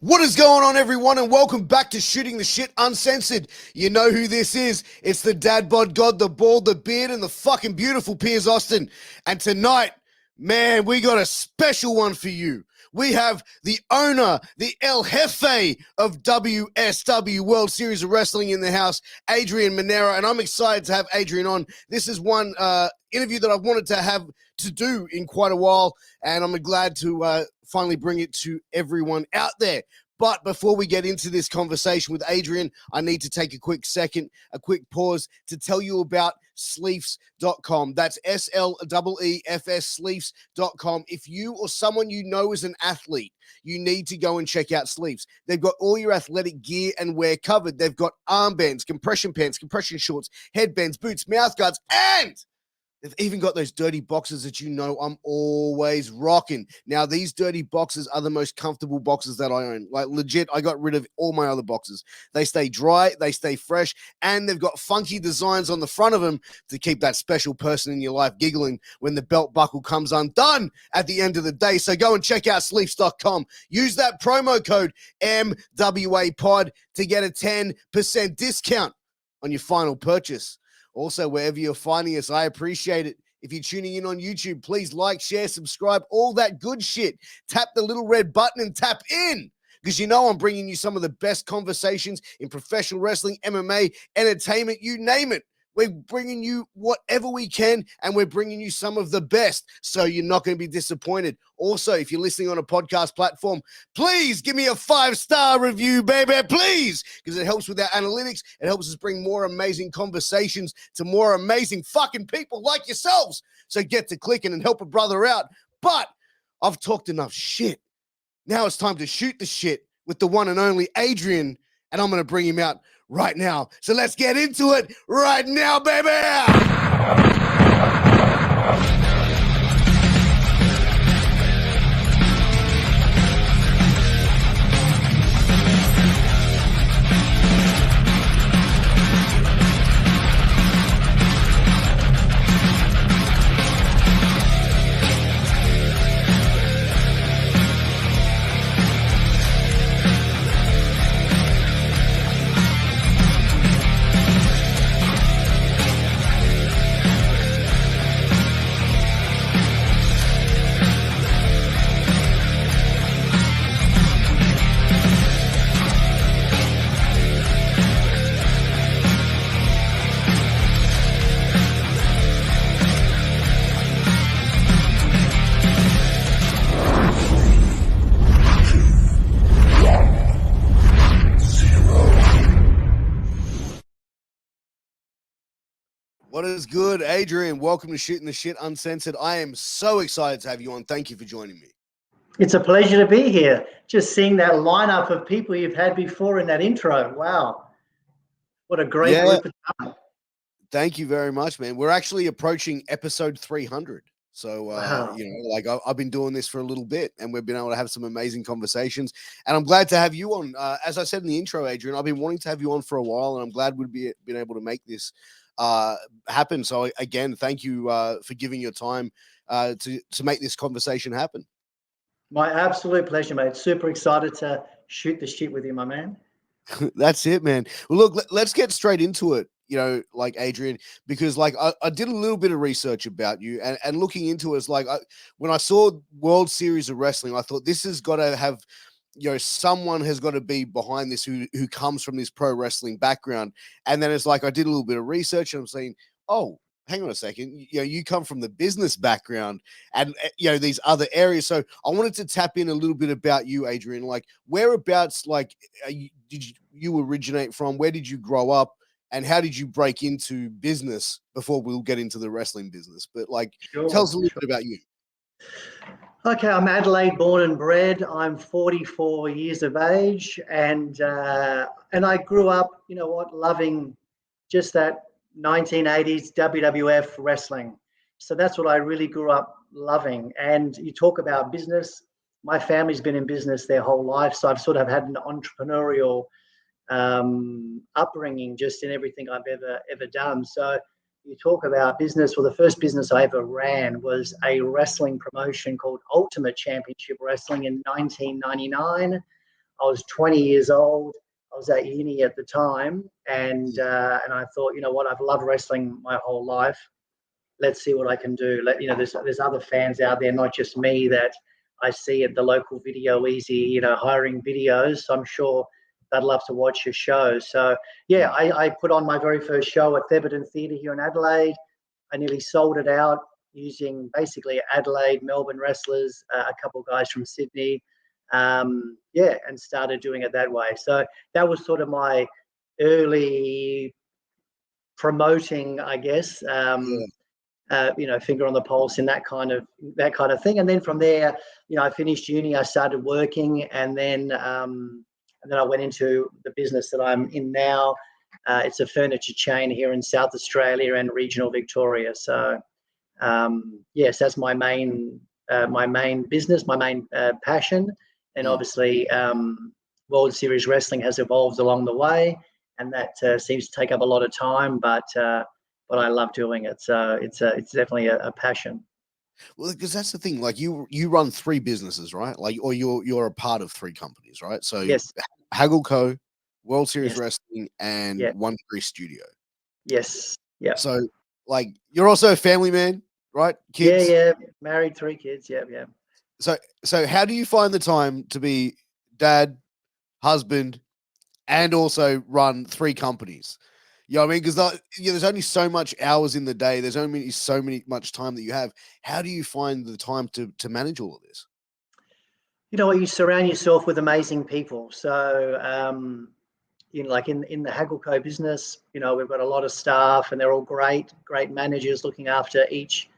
What is going on, everyone, and welcome back to Shooting the Shit Uncensored. You know who this is. It's the dad bod god, the bald, the beard, and the fucking beautiful Piers Austin. And tonight, man, we got a special one for you. We have the owner, the El Jefe of WSW, World Series of Wrestling, in the house, Adrian Manera, and I'm excited to have Adrian on. This is one interview that I've wanted to have to do in quite a while, and I'm glad to finally bring it to everyone out there. But before we get into this conversation with Adrian, I need to take a quick pause to tell you about Sleefs.com. That's SLEEFS, Sleefs.com. If you or someone you know is an athlete, you need to go and check out Sleeves. They've got all your athletic gear and wear covered. They've got armbands, compression pants, compression shorts, headbands, boots, mouth guards, and they've even got those dirty boxes that you know I'm always rocking. Now, these dirty boxes are the most comfortable boxes that I own. Like, legit, I got rid of all my other boxes. They stay dry, they stay fresh, and they've got funky designs on the front of them to keep that special person in your life giggling when the belt buckle comes undone at the end of the day. So go and check out Sleeps.com. Use that promo code MWAPOD to get a 10% discount on your final purchase. Also, wherever you're finding us, I appreciate it. If you're tuning in on YouTube, please like, share, subscribe, all that good shit. Tap the little red button and tap in, because you know I'm bringing you some of the best conversations in professional wrestling, MMA, entertainment, you name it. We're bringing you whatever we can, and we're bringing you some of the best, so you're not going to be disappointed. Also, if you're listening on a podcast platform, please give me a 5-star review, baby, please, because it helps with our analytics. It helps us bring more amazing conversations to more amazing fucking people like yourselves. So get to clicking and help a brother out. But I've talked enough shit. Now it's time to shoot the shit with the one and only Adrian, and I'm going to bring him out right now. So let's get into it right now, baby. What is good, Adrian? Welcome to Shooting the Shit Uncensored. I am so excited to have you on. Thank you for joining me. It's a pleasure to be here. Just seeing that lineup of people you've had before in that intro. Wow. What a great group of talent. Thank you very much, man. We're actually approaching episode 300. So, Wow. I've been doing this for a little bit, and we've been able to have some amazing conversations. And I'm glad to have you on. As I said in the intro, Adrian, I've been wanting to have you on for a while, and I'm glad we've been able to make this happen. So again, thank you for giving your time to make this conversation happen. My absolute pleasure, mate. Super excited to shoot the shit with you, my man. That's it, man. Well, look, let's get straight into it. You know, like, Adrian, because like I did a little bit of research about you, and looking into it, like when I saw World Series of Wrestling, I thought this has got to have, someone has got to be behind this who comes from this pro wrestling background. And then it's like I did a little bit of research, and I'm saying, oh, hang on a second, you come from the business background and these other areas. So I wanted to tap in a little bit about you, Adrian. Like, whereabouts did you originate from? Where did you grow up? And how did you break into business before we'll get into the wrestling business? But tell us a little bit about you. Okay, I'm Adelaide born and bred. I'm 44 years of age, and I grew up, loving just that 1980s WWF wrestling. So that's what I really grew up loving. And you talk about business. My family's been in business their whole life, so I've sort of had an entrepreneurial upbringing just in everything I've ever done. So you talk about business. Well, the first business I ever ran was a wrestling promotion called Ultimate Championship Wrestling in 1999. I was 20 years old. I was at uni at the time, and I thought, you know what, I've loved wrestling my whole life. Let's see what I can do. There's other fans out there, not just me, that I see at the local Video Easy, hiring videos. So I'm sure they'd love to watch your show. So yeah, I put on my very first show at Theberton Theatre here in Adelaide. I nearly sold it out using basically Adelaide, Melbourne wrestlers, a couple of guys from Sydney, and started doing it that way. So that was sort of my early promoting, I guess. Finger on the pulse in that kind of thing. And then from there, I finished uni, I started working, and then I went into the business that I'm in now. It's a furniture chain here in South Australia and regional Victoria. So yes, that's my main business, my main passion. And obviously, World Series Wrestling has evolved along the way, and that seems to take up a lot of time, but I love doing it. So it's definitely a passion. Well, because that's the thing. Like you run 3 businesses, right? Like, or you're a part of 3 companies, right? So Yes. Haggle Co., World Series Yes. Wrestling, and Yeah. One Degree Studio. Yes. Yeah. So, like, you're also a family man, right? Kids. Yeah. Married, 3 kids. Yeah. Yeah. So how do you find the time to be dad, husband, and also run 3 companies? You know what I mean? Because there's only so much hours in the day. There's only so much time that you have. How do you find the time to manage all of this? You know what? You surround yourself with amazing people. So, like in the Haggle Co business, we've got a lot of staff, and they're all great managers looking after each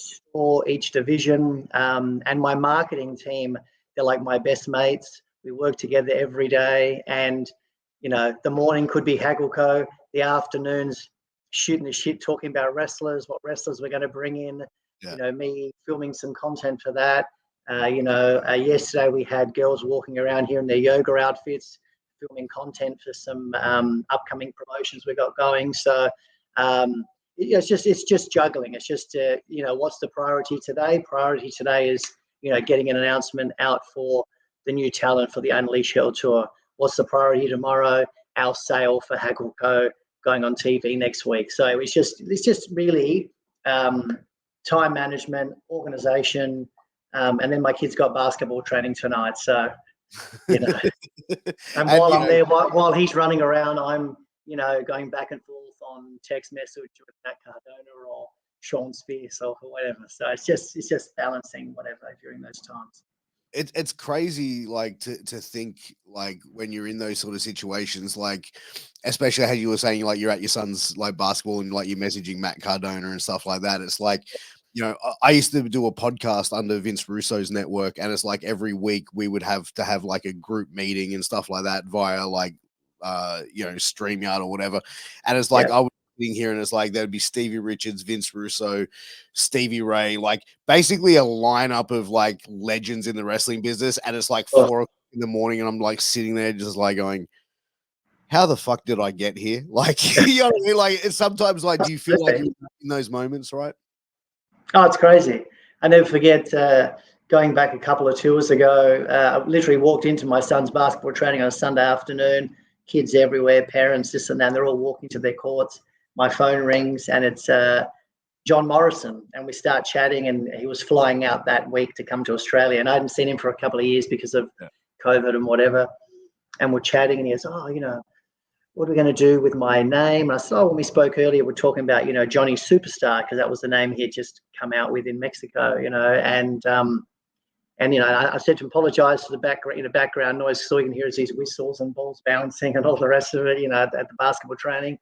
store, each division. And my marketing team, they're like my best mates. We work together every day, and the morning could be Haggle Co, the afternoons shooting the shit, talking about wrestlers, what wrestlers we're going to bring in. Yeah. Me filming some content for that. Yesterday we had girls walking around here in their yoga outfits, filming content for some upcoming promotions we got going. So it's just juggling. It's just what's the priority today? Priority today is getting an announcement out for the new talent for the Unleash Hell tour. What's the priority tomorrow? Our sale for Haggle Co going on TV next week. So it's just really time management, organization. And then my kid's got basketball training tonight. So, and while I'm there, while he's running around, I'm, going back and forth on text message with Matt Cardona or Sean Spears or whatever. So it's just balancing whatever during those times. It's crazy, like to think, like when you're in those sort of situations, like especially how you were saying, like you're at your son's like basketball and like you're messaging Matt Cardona and stuff like that. It's like, I used to do a podcast under Vince Russo's network, and it's like every week we would have to have like a group meeting and stuff like that via like StreamYard or whatever. And it's like I was sitting here and it's like there'd be Stevie Richards, Vince Russo, Stevie Ray, like basically a lineup of like legends in the wrestling business. And it's like 4 in the morning, and I'm like sitting there just like going, how the fuck did I get here? Like, you know what I mean? Like, it's sometimes like, do you feel like you're in those moments, right? Oh, it's crazy. I never forget going back a couple of tours ago. I literally walked into my son's basketball training on a Sunday afternoon. Kids everywhere, parents, this and that. And they're all walking to their courts. My phone rings, and it's John Morrison. And we start chatting, and he was flying out that week to come to Australia. And I hadn't seen him for a couple of years because of COVID and whatever. And we're chatting, and he goes, what are we going to do with my name? And I said, when we spoke earlier, we're talking about, Johnny Superstar, because that was the name he had just come out with in Mexico, and I said to him, apologize for the background noise, so you can hear these whistles and balls bouncing and all the rest of it, at the basketball training.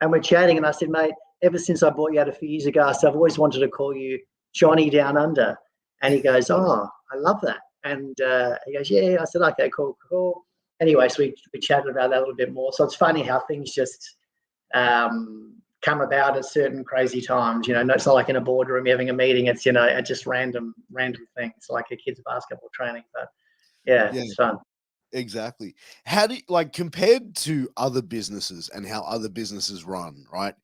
And we're chatting, and I said, mate, ever since I bought you out a few years ago, I said, I've always wanted to call you Johnny Down Under. And he goes, oh, I love that. And he goes, yeah. I said, okay, cool. Anyway, so we chatted about that a little bit more. So it's funny how things just come about at certain crazy times. It's not like in a boardroom having a meeting. It's just random things like a kid's basketball training. But yeah, it's fun. Exactly. How do you, like, compared to other businesses and how other businesses run, right?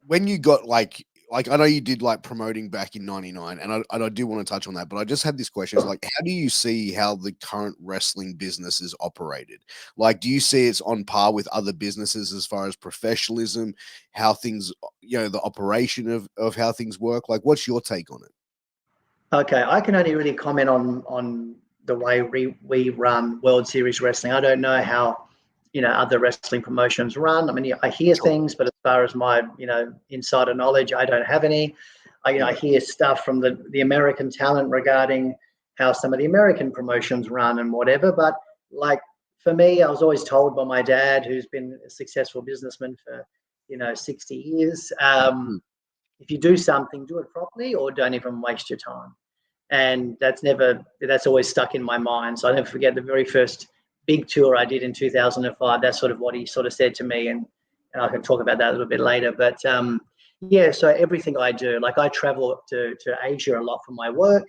When you got like like I know you did like promoting back in '99, and I do want to touch on that, but I just had this question: is like, how do you see how the current wrestling business is operated? Like, do you see it's on par with other businesses as far as professionalism, how things, the operation of how things work? Like, what's your take on it? Okay, I can only really comment on the way we run World Series Wrestling. I don't know how other wrestling promotions run. I mean, I hear Sure. things, but as far as my insider knowledge, I don't have any. I hear stuff from the American talent regarding how some of the American promotions run and whatever. But like for me, I was always told by my dad, who's been a successful businessman for 60 years. Mm. If you do something, do it properly, or don't even waste your time. And that's always stuck in my mind. So I never forget the very first big tour I did in 2005. That's sort of what he sort of said to me, and I can talk about that a little bit later. But yeah, so everything I do, like I travel to Asia a lot for my work.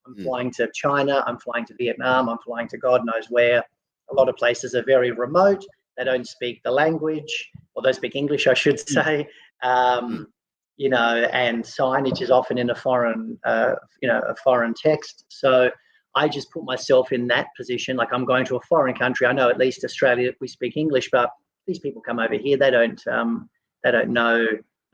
I'm Mm. flying to China, I'm flying to Vietnam, I'm flying to God knows where. A lot of places are very remote. They don't speak the language, or they speak English, I should Mm. say. Mm. And signage is often in a foreign text. So I just put myself in that position. Like I'm going to a foreign country. I know at least Australia, we speak English, but these people come over here. They don't know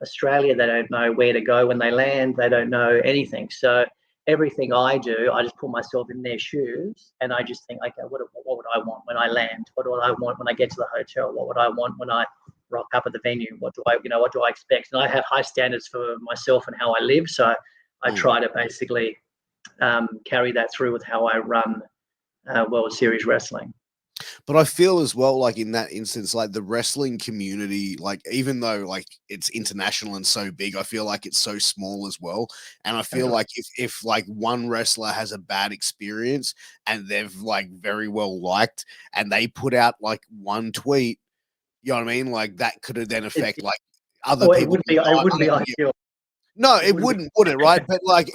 Australia. They don't know where to go when they land. They don't know anything. So everything I do, I just put myself in their shoes, and I just think, okay, what would I want when I land? What would I want when I get to the hotel? What would I want when I rock up at the venue? What do I expect? And I have high standards for myself and how I live, so I Mm. try to basically carry that through with how I run World Series Wrestling. But I feel as well, like in that instance, like the wrestling community, like even though like it's international and so big, I feel like it's so small as well. And I feel like if like one wrestler has a bad experience and they've like very well liked and they put out like one tweet, you know what I mean? Like that could have then affect like other Or it people. wouldn't be it wouldn't be ideal. No, It it wouldn't be. wouldn't, would it? Right?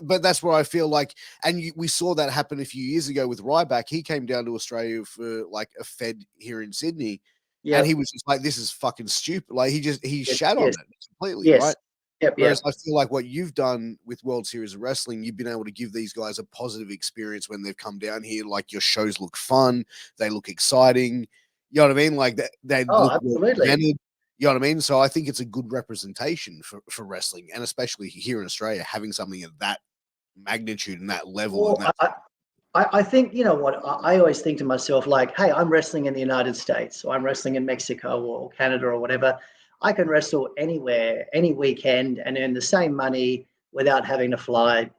But that's where I feel like, and we saw that happen a few years ago with Ryback. He came down to Australia for like a Fed here in Sydney, and he Yep. was just like, "This is fucking stupid." Like he Yes. shat on Yes. it completely, Yes. right? Yep. Whereas Yep. I feel like what you've done with World Series of Wrestling, you've been able to give these guys a positive experience when they've come down here. Like your shows look fun, they look exciting. You know what I mean? Like that they Oh, look well absolutely. presented. You know what I mean? So I think it's a good representation for wrestling, and especially here in Australia, having something of that magnitude and that level and Well, that. I think, what, I always think to myself, like, hey, I'm wrestling in the United States, or I'm wrestling in Mexico or Canada or whatever. I can wrestle anywhere, any weekend, and earn the same money without having to fly,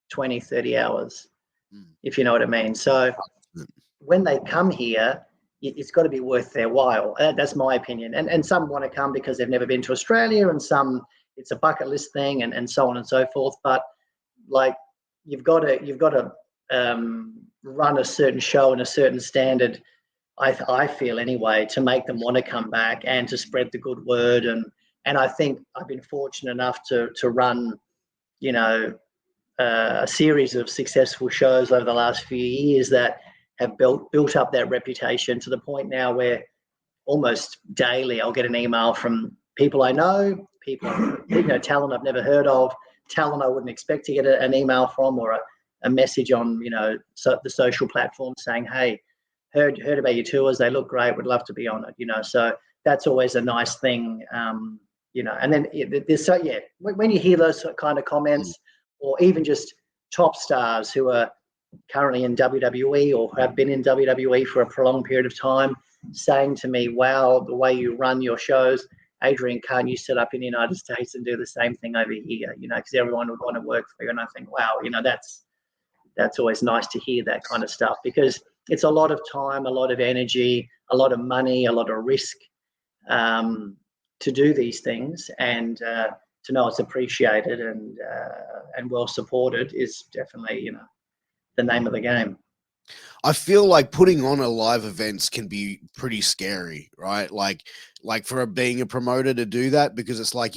20, 30 hours, Mm. if you know what I mean. So when they come here, it's got to be worth their while. That's my opinion. And some want to come because they've never been to Australia, and some it's a bucket list thing, and so on and so forth. But like you've got to run a certain show and a certain standard. I feel anyway, to make them want to come back and to spread the good word. And I think I've been fortunate enough to run, you know, a series of successful shows over the last few years that have built up that reputation to the point now where almost daily I'll get an email from people I know, talent I've never heard of, talent I wouldn't expect to get an email from, or a message on the social platform saying, hey, heard about your tours, they look great, would love to be on it. So that's always a nice thing. And then there's when you hear those kind of Mm. comments, or even just top stars who are currently in WWE or have been in WWE for a prolonged period of time, saying to me, wow, the way you run your shows, Adrian, can't you set up in the United States and do the same thing over here? Because everyone would want to work for you. And I think, wow, that's always nice to hear that kind of stuff, because it's a lot of time, a lot of energy, a lot of money, a lot of risk, to do these things. And to know it's appreciated and well supported is definitely, the name of the game. I feel like putting on a live events can be pretty scary, right? Like for being a promoter to do that, because it's like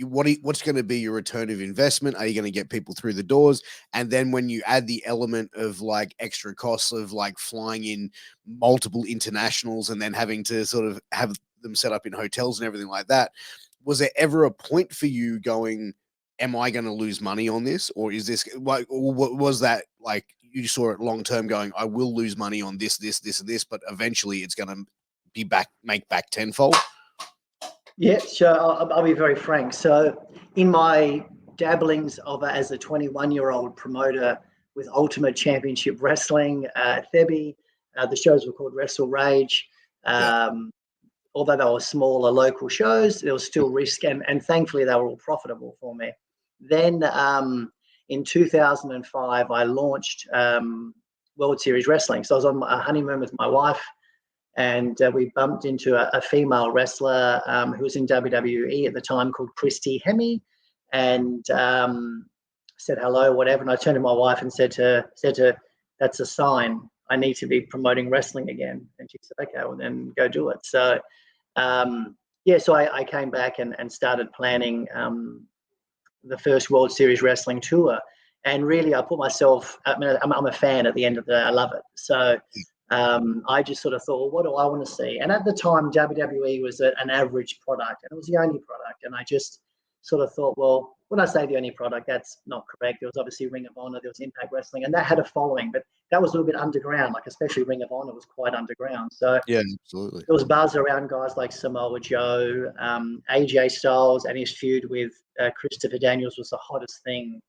what's going to be your return of investment? Are you going to get people through the doors? And then when you add the element of like extra costs of like flying in multiple internationals and then having to sort of have them set up in hotels and everything like that, was there ever a point for you going, am I going to lose money on this? Or is this like, or was that like you saw it long term going, I will lose money on this, and this, but eventually it's going to be make back tenfold? Yeah, sure. I'll be very frank. So, in my dabblings of as a 21-year-old promoter with Ultimate Championship Wrestling, Thebby, the shows were called Wrestle Rage. Although they were smaller local shows, there was still risk, and thankfully they were all profitable for me. Then in 2005, I launched World Series Wrestling. So I was on a honeymoon with my wife, and we bumped into a female wrestler who was in WWE at the time called Christy Hemme, and said hello, whatever. And I turned to my wife and said to her, that's a sign. I need to be promoting wrestling again. And she said, okay, well then go do it. So so I came back and started planning the first World Series Wrestling tour. And really, I put myself, I'm a fan at the end of the day. I love it. So I just sort of thought, well, what do I want to see? And at the time, WWE was an average product, and it was the only product. And I just sort of thought, well, when I say the only product, that's not correct. There was obviously Ring of Honor, there was Impact Wrestling, and that had a following, but that was a little bit underground, like especially Ring of Honor was quite underground. So yeah, absolutely. There was buzz around guys like Samoa Joe, AJ Styles, and his feud with Christopher Daniels was the hottest thing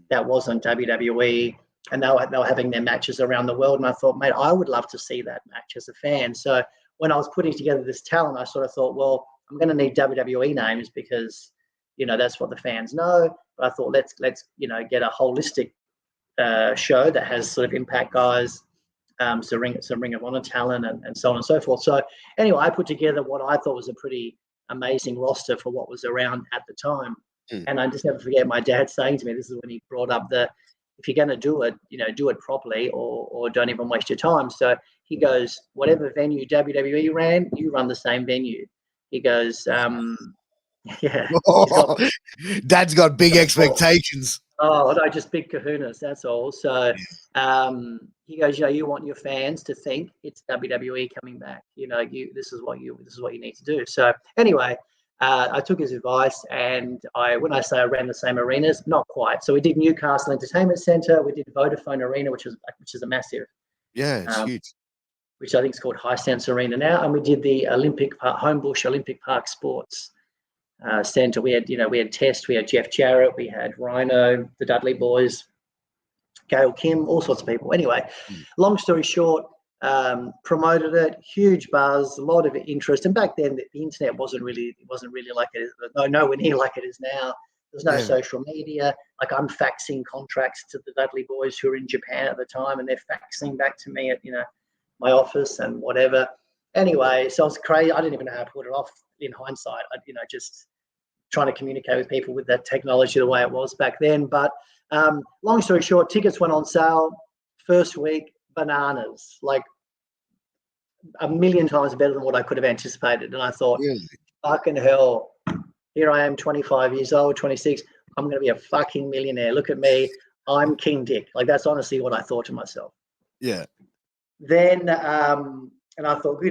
that wasn't WWE. And they were having their matches around the world. And I thought, mate, I would love to see that match as a fan. So when I was putting together this talent, I sort of thought, well, I'm going to need WWE names because, that's what the fans know. But I thought, let's get a holistic show that has sort of Impact guys, some Ring of Honor talent, and so on and so forth. So anyway, I put together what I thought was a pretty amazing roster for what was around at the time. And I just never forget my dad saying to me, this is when he brought up if you're going to do it, do it properly or don't even waste your time. So he goes, whatever venue WWE ran, you run the same venue. He goes, Dad's got big expectations. Oh, no, just big kahunas, that's all. So he goes, you want your fans to think it's WWE coming back. This is what you need to do. So anyway, I took his advice, and when I say I ran the same arenas, not quite. So we did Newcastle Entertainment Centre, we did Vodafone Arena, which is a massive. Yeah, it's huge. Which I think is called Hisense Arena now, and we did the Homebush Olympic Park Sports Centre. We had Test, we had Jeff Jarrett, we had Rhino, the Dudley Boys, Gail Kim, all sorts of people. Anyway, long story short, promoted it, huge buzz, a lot of interest. And back then, the internet wasn't really like it is. Nowhere near like it is now. There's no social media. Like I'm faxing contracts to the Dudley Boys who are in Japan at the time, and they're faxing back to me at my office and whatever. Anyway, so I was crazy. I didn't even know how to put it off. In hindsight, just trying to communicate with people with that technology the way it was back then. But long story short, tickets went on sale first week, bananas, like a million times better than what I could have anticipated. And I thought, fucking hell, here I am, 25 years old, 26. I'm going to be a fucking millionaire. Look at me. I'm King Dick. Like, that's honestly what I thought to myself. Yeah. Then, and I thought,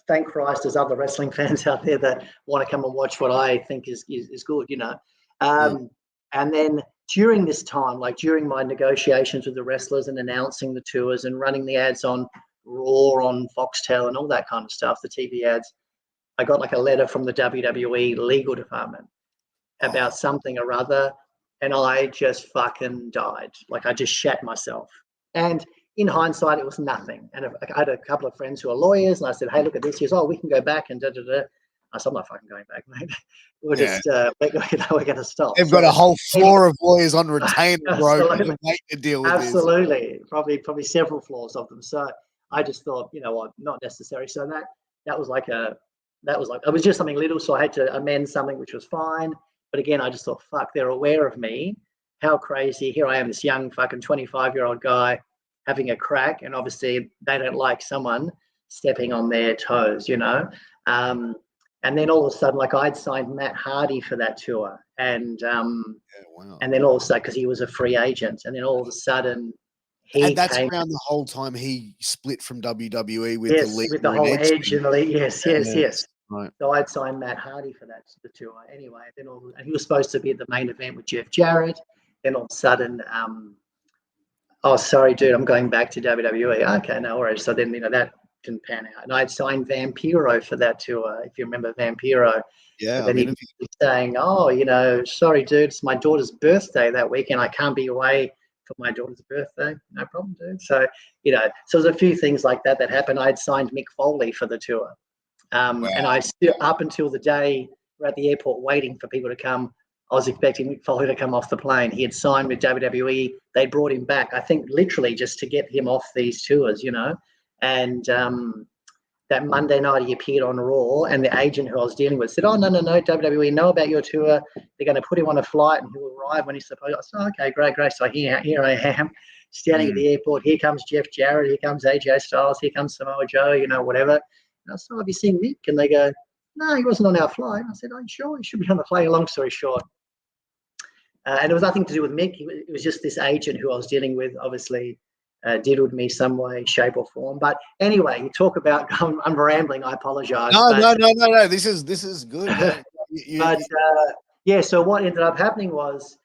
thank Christ there's other wrestling fans out there that want to come and watch what I think is good, And then during this time, like during my negotiations with the wrestlers and announcing the tours and running the ads on Raw, on Foxtel and all that kind of stuff, the TV ads, I got like a letter from the WWE legal department about something or other, and I just fucking died. Like I just shat myself. And in hindsight, it was nothing. And I had a couple of friends who are lawyers, and I said, hey, look at this. He goes, we can go back and da-da-da. I said, I'm not fucking going back, mate. We're just, we're going to stop. They've got a whole floor of lawyers on retainer, bro. Wait to deal with absolutely. This. Probably several floors of them. So I just thought, what, not necessary. So that was it was just something little. So I had to amend something, which was fine. But again, I just thought, fuck, they're aware of me. How crazy. Here I am, this young fucking 25-year-old guy having a crack. And obviously they don't like someone stepping on their toes, And then all of a sudden, like I'd signed Matt Hardy for that tour. And and then all of a sudden, because he was a free agent, and then all of a sudden and that's around the whole time he split from WWE with the whole Edge and the league. Yes. Right. So I'd signed Matt Hardy for the tour anyway. And he was supposed to be at the main event with Jeff Jarrett. Then all of a sudden, oh, sorry, dude, I'm going back to WWE. Okay, no worries. So then, that didn't pan out. And I'd signed Vampiro for that tour, if you remember Vampiro. Yeah, But then I've he interviewed. was saying, oh, sorry, dude, it's my daughter's birthday that weekend. I can't be away for my daughter's birthday. No problem, dude. So, so there's a few things like that happened. I'd signed Mick Foley for the tour. Wow. And I still, up until the day we're at the airport waiting for people to come, I was expecting Mick Foley to come off the plane. He had signed with WWE. They brought him back, I think, literally just to get him off these tours, And that Monday night he appeared on Raw, and the agent who I was dealing with said, "Oh, no, WWE know about your tour. They're going to put him on a flight, and he'll arrive when he's supposed." I said, "Okay, great." So here I am, standing at the airport. Here comes Jeff Jarrett. Here comes AJ Styles. Here comes Samoa Joe. Whatever. And I said, "Have you seen Mick?" And they go, "No, he wasn't on our flight." I said, "Are you sure? He should be on the plane." Long story short, and it was nothing to do with Mick. It was just this agent who I was dealing with, obviously. Diddled me some way, shape, or form. But anyway, you talk about I'm rambling. I apologize. No. This is good. But yeah, so what ended up happening was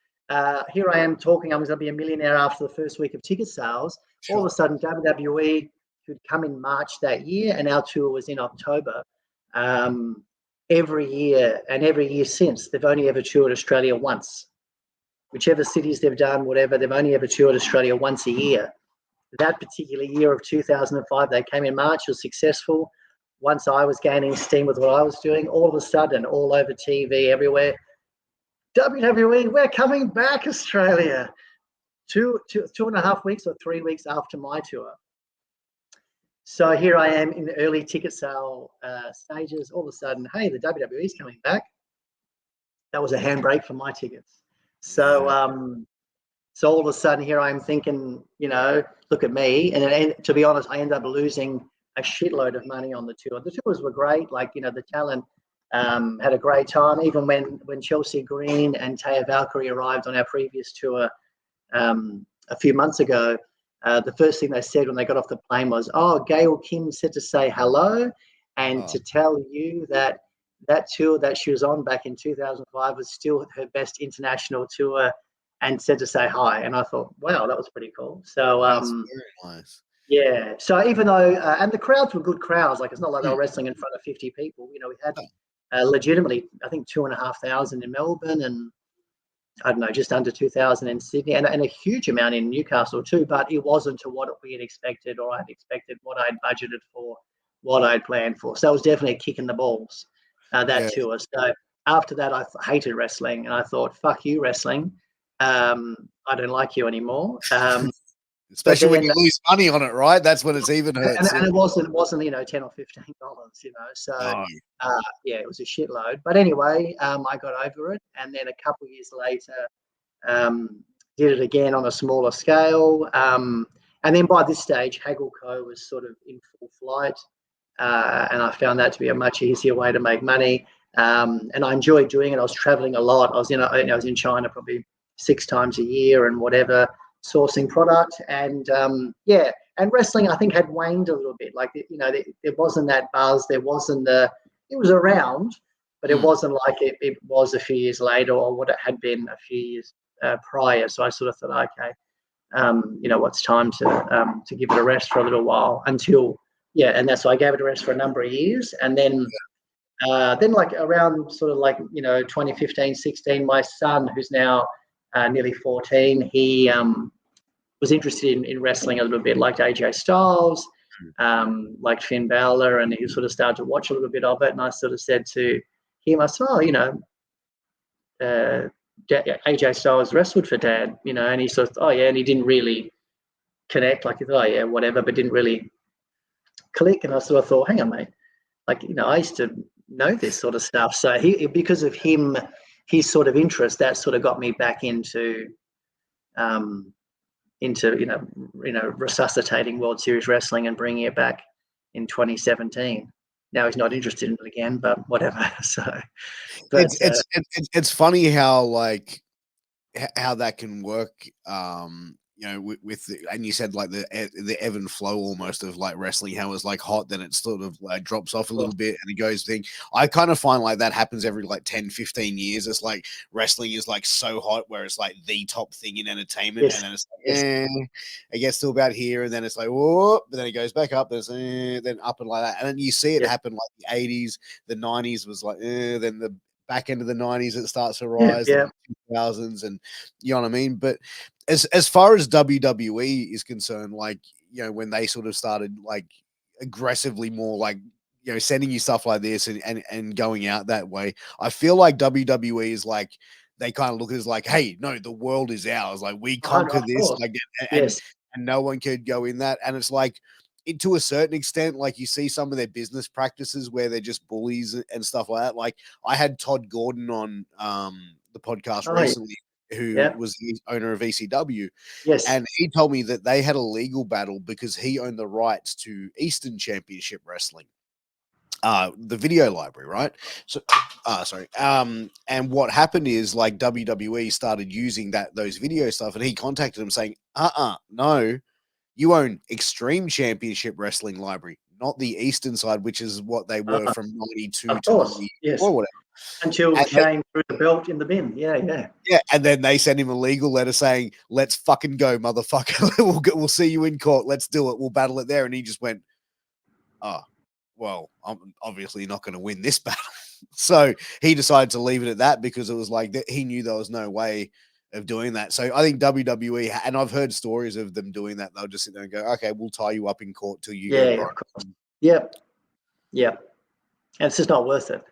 here I am talking. I was going to be a millionaire after the first week of ticket sales. Sure. All of a sudden, WWE, who'd come in March that year, and our tour was in October. Every year since, they've only ever toured Australia once. Whichever cities they've done, whatever, they've only ever toured Australia once a year. That particular year of 2005, they came in March, was successful. Once I was gaining steam with what I was doing, all of a sudden, all over TV, everywhere, WWE, we're coming back, Australia. Two and a half weeks or 3 weeks after my tour. So here I am in the early ticket sale stages. All of a sudden, hey, the WWE's coming back. That was a handbrake for my tickets. So, So all of a sudden, here I'm thinking, look at me. And to be honest, I ended up losing a shitload of money on the tour. The tours were great. The talent had a great time. Even when Chelsea Green and Taya Valkyrie arrived on our previous tour a few months ago, the first thing they said when they got off the plane was, "Oh, Gail Kim said to say hello and to tell you that tour that she was on back in 2005 was still her best international tour, and said to say hi." And I thought, wow, that was pretty cool. So That's very nice. yeah. So even though and the crowds were good crowds, like it's not like they were wrestling in front of 50 people. We had legitimately, I think 2,500 in Melbourne, and I don't know, just under 2,000 in Sydney, and a huge amount in Newcastle too. But it wasn't to what we had expected, or I'd expected, what I'd budgeted for, what I'd planned for. So it was definitely a kick in the balls, that tour. So after that, I hated wrestling, and I thought, fuck you, wrestling. I don't like you anymore. Especially when you lose money on it, right? That's when it's even hurts. And it wasn't $10 or $15, So yeah, it was a shitload. But anyway, I got over it, and then a couple of years later, did it again on a smaller scale. And then by this stage, Haggle Co was sort of in full flight, and I found that to be a much easier way to make money. And I enjoyed doing it. I was traveling a lot. I was in China probably 6 times a year and whatever, sourcing product. And and wrestling, I think, had waned a little bit. Like, there wasn't that buzz. There wasn't it was around, but it wasn't like it was a few years later, or what it had been a few years prior. So I sort of thought, okay, what's time to give it a rest for a little while until, and that's why I gave it a rest for a number of years. And then like around sort of like 2015, 16, my son, who's now nearly 14, he was interested in wrestling a little bit, like AJ Styles, like Finn Balor, and he sort of started to watch a little bit of it. And I sort of said to him, I said, AJ Styles wrestled for Dad, and he sort of, oh yeah, and he didn't really connect, like he thought, oh yeah, whatever, but didn't really click. And I sort of thought, hang on, mate, like, I used to know this sort of stuff. So because of him, his sort of interest, that sort of got me back into resuscitating World Series wrestling and bringing it back in 2017. Now he's not interested in it again, but whatever. So, but it's funny how how that can work. you know, with the, and you said like the ebb and flow almost of like wrestling, how it's like hot, then it sort of like drops off a little bit and it goes thing. I kind of find like that happens every like 10, 15 years. It's like wrestling is like so hot where it's like the top thing in entertainment. Yes. And then it's like, it gets to about here and then it's like, whoa, but then it goes back up. There's then up and like that. And then you see it happen like the 80s, the 90s was like, then the back end of the 90s it starts to rise, Yeah. the 2000s, and you know what I mean? But as far as WWE is concerned, like, you know, when they sort of started like aggressively more like, you know, sending you stuff like this and going out that way, I feel like WWE is like, they kind of look at it as like, hey, no, the world is ours. Like we conquer Of this, course. like, Yes. and no one could go in that. And it's like, to a certain extent, like you see some of their business practices where they're just bullies and stuff like that. Like I had Todd Gordon on the podcast recently, who was the owner of ECW. Yes. And he told me that they had a legal battle because he owned the rights to Eastern Championship Wrestling, the video library, right? So, sorry. And what happened is like WWE started using those video stuff, and he contacted him saying, no, you own Extreme Championship Wrestling Library, not the Eastern side, which is what they were from 92 of to course. 94 Yes. or whatever. Until Shane threw the belt in the bin. Yeah. Yeah, and then they sent him a legal letter saying, "Let's fucking go, motherfucker. We'll see you in court. Let's do it. We'll battle it there." And he just went, "Oh, well, I'm obviously not going to win this battle." So he decided to leave it at that because it was like he knew there was no way of doing that. So I think WWE, and I've heard stories of them doing that. They'll just sit there and go, "Okay, we'll tie you up in court till you get it right." Of course. Yep. And it's just not worth it.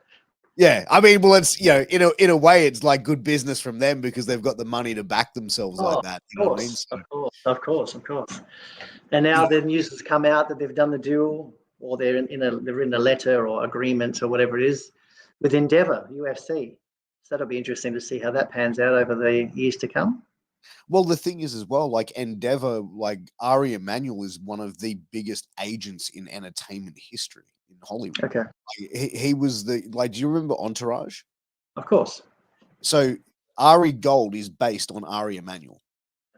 Yeah, I mean, well, it's, you know, in a way, it's like good business from them because they've got the money to back themselves like that. You know what I mean? So, Of course. And now the news has come out that they've done the deal, or they're in a letter or agreement or whatever it is with Endeavor UFC. So that'll be interesting to see how that pans out over the years to come. well, the thing is as well, like Endeavor, like Ari Emanuel is one of the biggest agents in entertainment history in Hollywood. Okay. Like, he was do you remember Entourage? Of course. So Ari Gold is based on Ari Emanuel.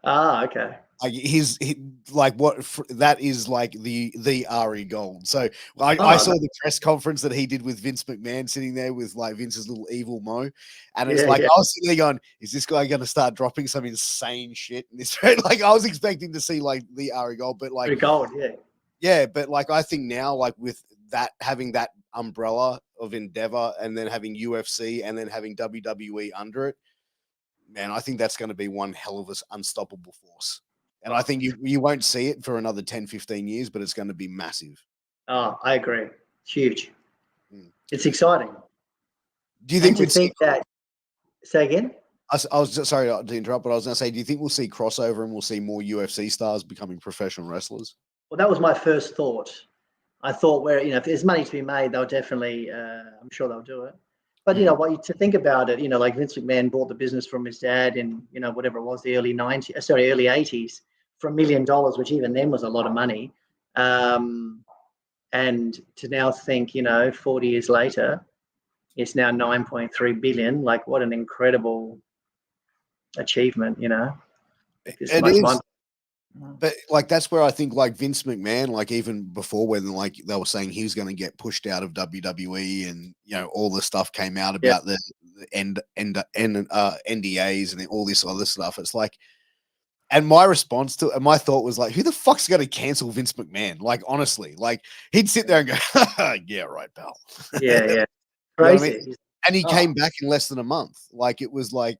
Okay. Like that is like the Ari Gold. So I saw the press conference that he did with Vince McMahon sitting there with like Vince's little evil Mo, and it's like I was sitting there going, "Is this guy going to start dropping some insane shit in this?" Like I was expecting to see like the Ari Gold, but like Gold, but like I think now like with that having that umbrella of Endeavor and then having UFC and then having WWE under it, man, I think that's going to be one hell of an unstoppable force. And I think you won't see it for another 10, 15 years, but it's going to be massive. Oh, I agree. It's huge. It's exciting. Do you think we'd see that? Say again? I was just, sorry to interrupt, but I was going to say, do you think we'll see crossover and we'll see more UFC stars becoming professional wrestlers? Well, that was my first thought. I thought if there's money to be made, they'll definitely, I'm sure they'll do it. But, to think about it, like Vince McMahon bought the business from his dad in, whatever it was, the early 80s for $1 million, which even then was a lot of money. And to now think, 40 years later, it's now 9.3 billion. Like, what an incredible achievement, It is. But like that's where I think like Vince McMahon, like even before when like they were saying he was going to get pushed out of WWE and all the stuff came out about the NDAs and all this other stuff. It's like, and my response to and my thought was like, who the fuck's going to cancel Vince McMahon? Like honestly, like he'd sit there and go, yeah, right, pal. Yeah, crazy. You know what I mean? And he came back in less than a month. Like it was like.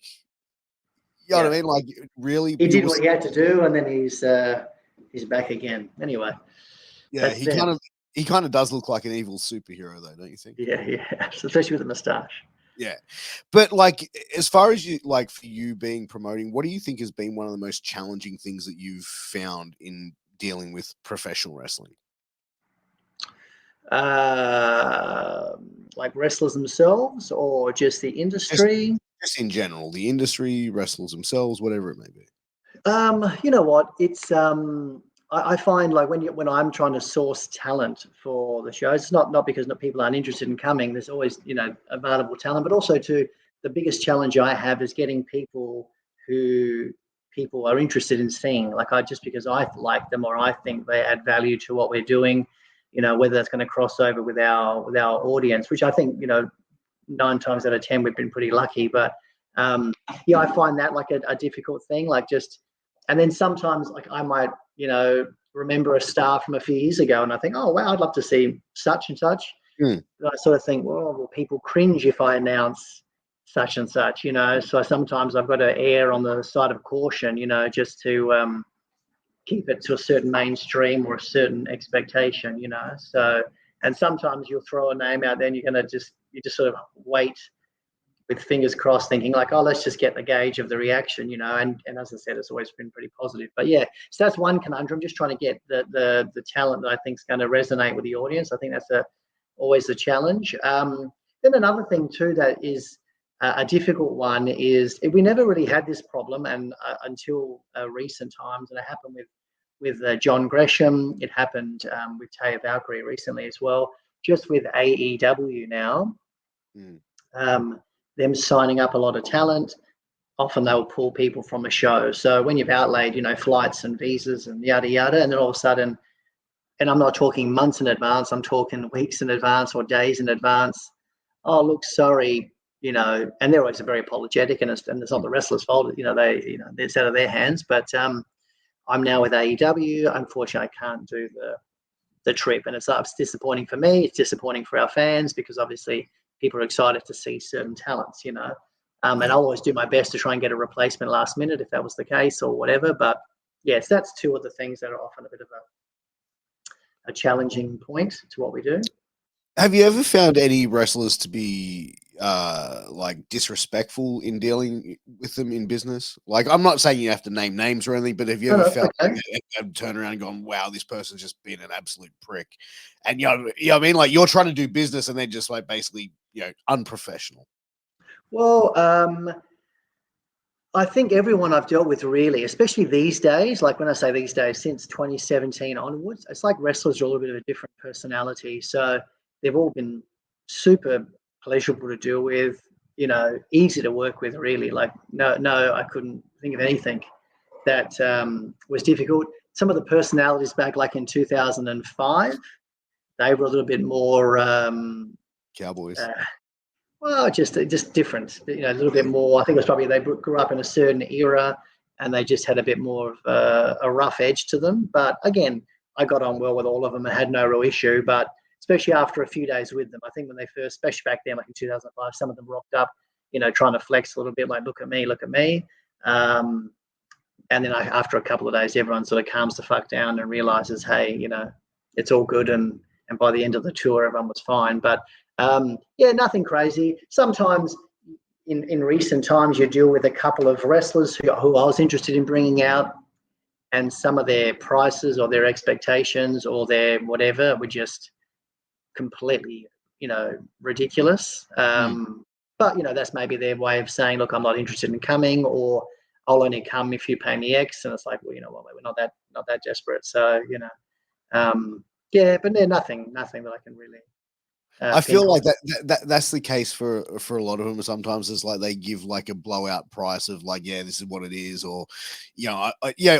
You know what I mean? Like, really, he did what he had to do, and then he's back again. Anyway, yeah, he kind of does look like an evil superhero, though, don't you think? Yeah, especially with a mustache. Yeah, but like, as far as you like for you being promoting, what do you think has been one of the most challenging things that you've found in dealing with professional wrestling? Like wrestlers themselves, or just the industry? Just in general, the industry, wrestlers themselves, whatever it may be. You know what? It's I find like when I'm trying to source talent for the shows, it's not because people aren't interested in coming. There's always available talent, but also the biggest challenge I have is getting people who people are interested in seeing. Like just because I like them or I think they add value to what we're doing, whether that's going to cross over with our audience, which I think 9 times out of 10 we've been pretty lucky. But I find that like a difficult thing. Like and then sometimes like I might remember a star from a few years ago, and I think, oh wow, I'd love to see such and such. And I sort of think, well, will people cringe if I announce such and such? So sometimes I've got to err on the side of caution, just to keep it to a certain mainstream or a certain expectation, So, and sometimes you'll throw a name out there and you just sort of wait with fingers crossed, thinking like, oh, let's just get the gauge of the reaction, and as I said, it's always been pretty positive. But yeah, so that's one conundrum, just trying to get the talent that I think is going to resonate with the audience. I think that's always the challenge. Then another thing too that is a difficult one is we never really had this problem, and until recent times, and it happened with John Gresham. It happened with Taya Valkyrie recently as well. Just with AEW now, them signing up a lot of talent. Often they'll pull people from a show. So when you've outlaid, flights and visas and yada yada, and then all of a sudden, and I'm not talking months in advance, I'm talking weeks in advance or days in advance. Oh, look, sorry, and they're always very apologetic, and it's not the wrestler's fault. It's out of their hands. But I'm now with AEW. Unfortunately, I can't do the trip, and it's disappointing for me. It's disappointing for our fans because obviously people are excited to see certain talents, and I'll always do my best to try and get a replacement last minute if that was the case or whatever. But yes, that's two of the things that are often a bit of a challenging point to what we do. Have you ever found any wrestlers to be like disrespectful in dealing with them in business? Like, I'm not saying you have to name names or anything, but have you ever felt like turn around and gone, wow, this person's just been an absolute prick? And you know what I mean? Like, you're trying to do business and they're just like basically, unprofessional. Well, I think everyone I've dealt with really, especially these days, like when I say these days, since 2017 onwards, it's like wrestlers are a little bit of a different personality. So they've all been super pleasurable to deal with, easy to work with, really. Like, no, I couldn't think of anything that was difficult. Some of the personalities back like in 2005, they were a little bit more Cowboys. Well, just different, a little bit more. I think it was probably they grew up in a certain era and they just had a bit more of a rough edge to them. But again, I got on well with all of them and had no real issue. But especially after a few days with them, I think when they first, especially back then, like in 2005, some of them rocked up, trying to flex a little bit, like, look at me. And then after a couple of days, everyone sort of calms the fuck down and realizes, hey, it's all good. And by the end of the tour, everyone was fine. But nothing crazy. Sometimes in recent times, you deal with a couple of wrestlers who I was interested in bringing out, and some of their prices or their expectations or their whatever were just completely, ridiculous. But, that's maybe their way of saying, look, I'm not interested in coming, or I'll only come if you pay me X. And it's like, well, you know what, we're not that desperate. So, but nothing that I can really. I feel like that's the case for a lot of them. Sometimes it's like they give like a blowout price of like, yeah, this is what it is, or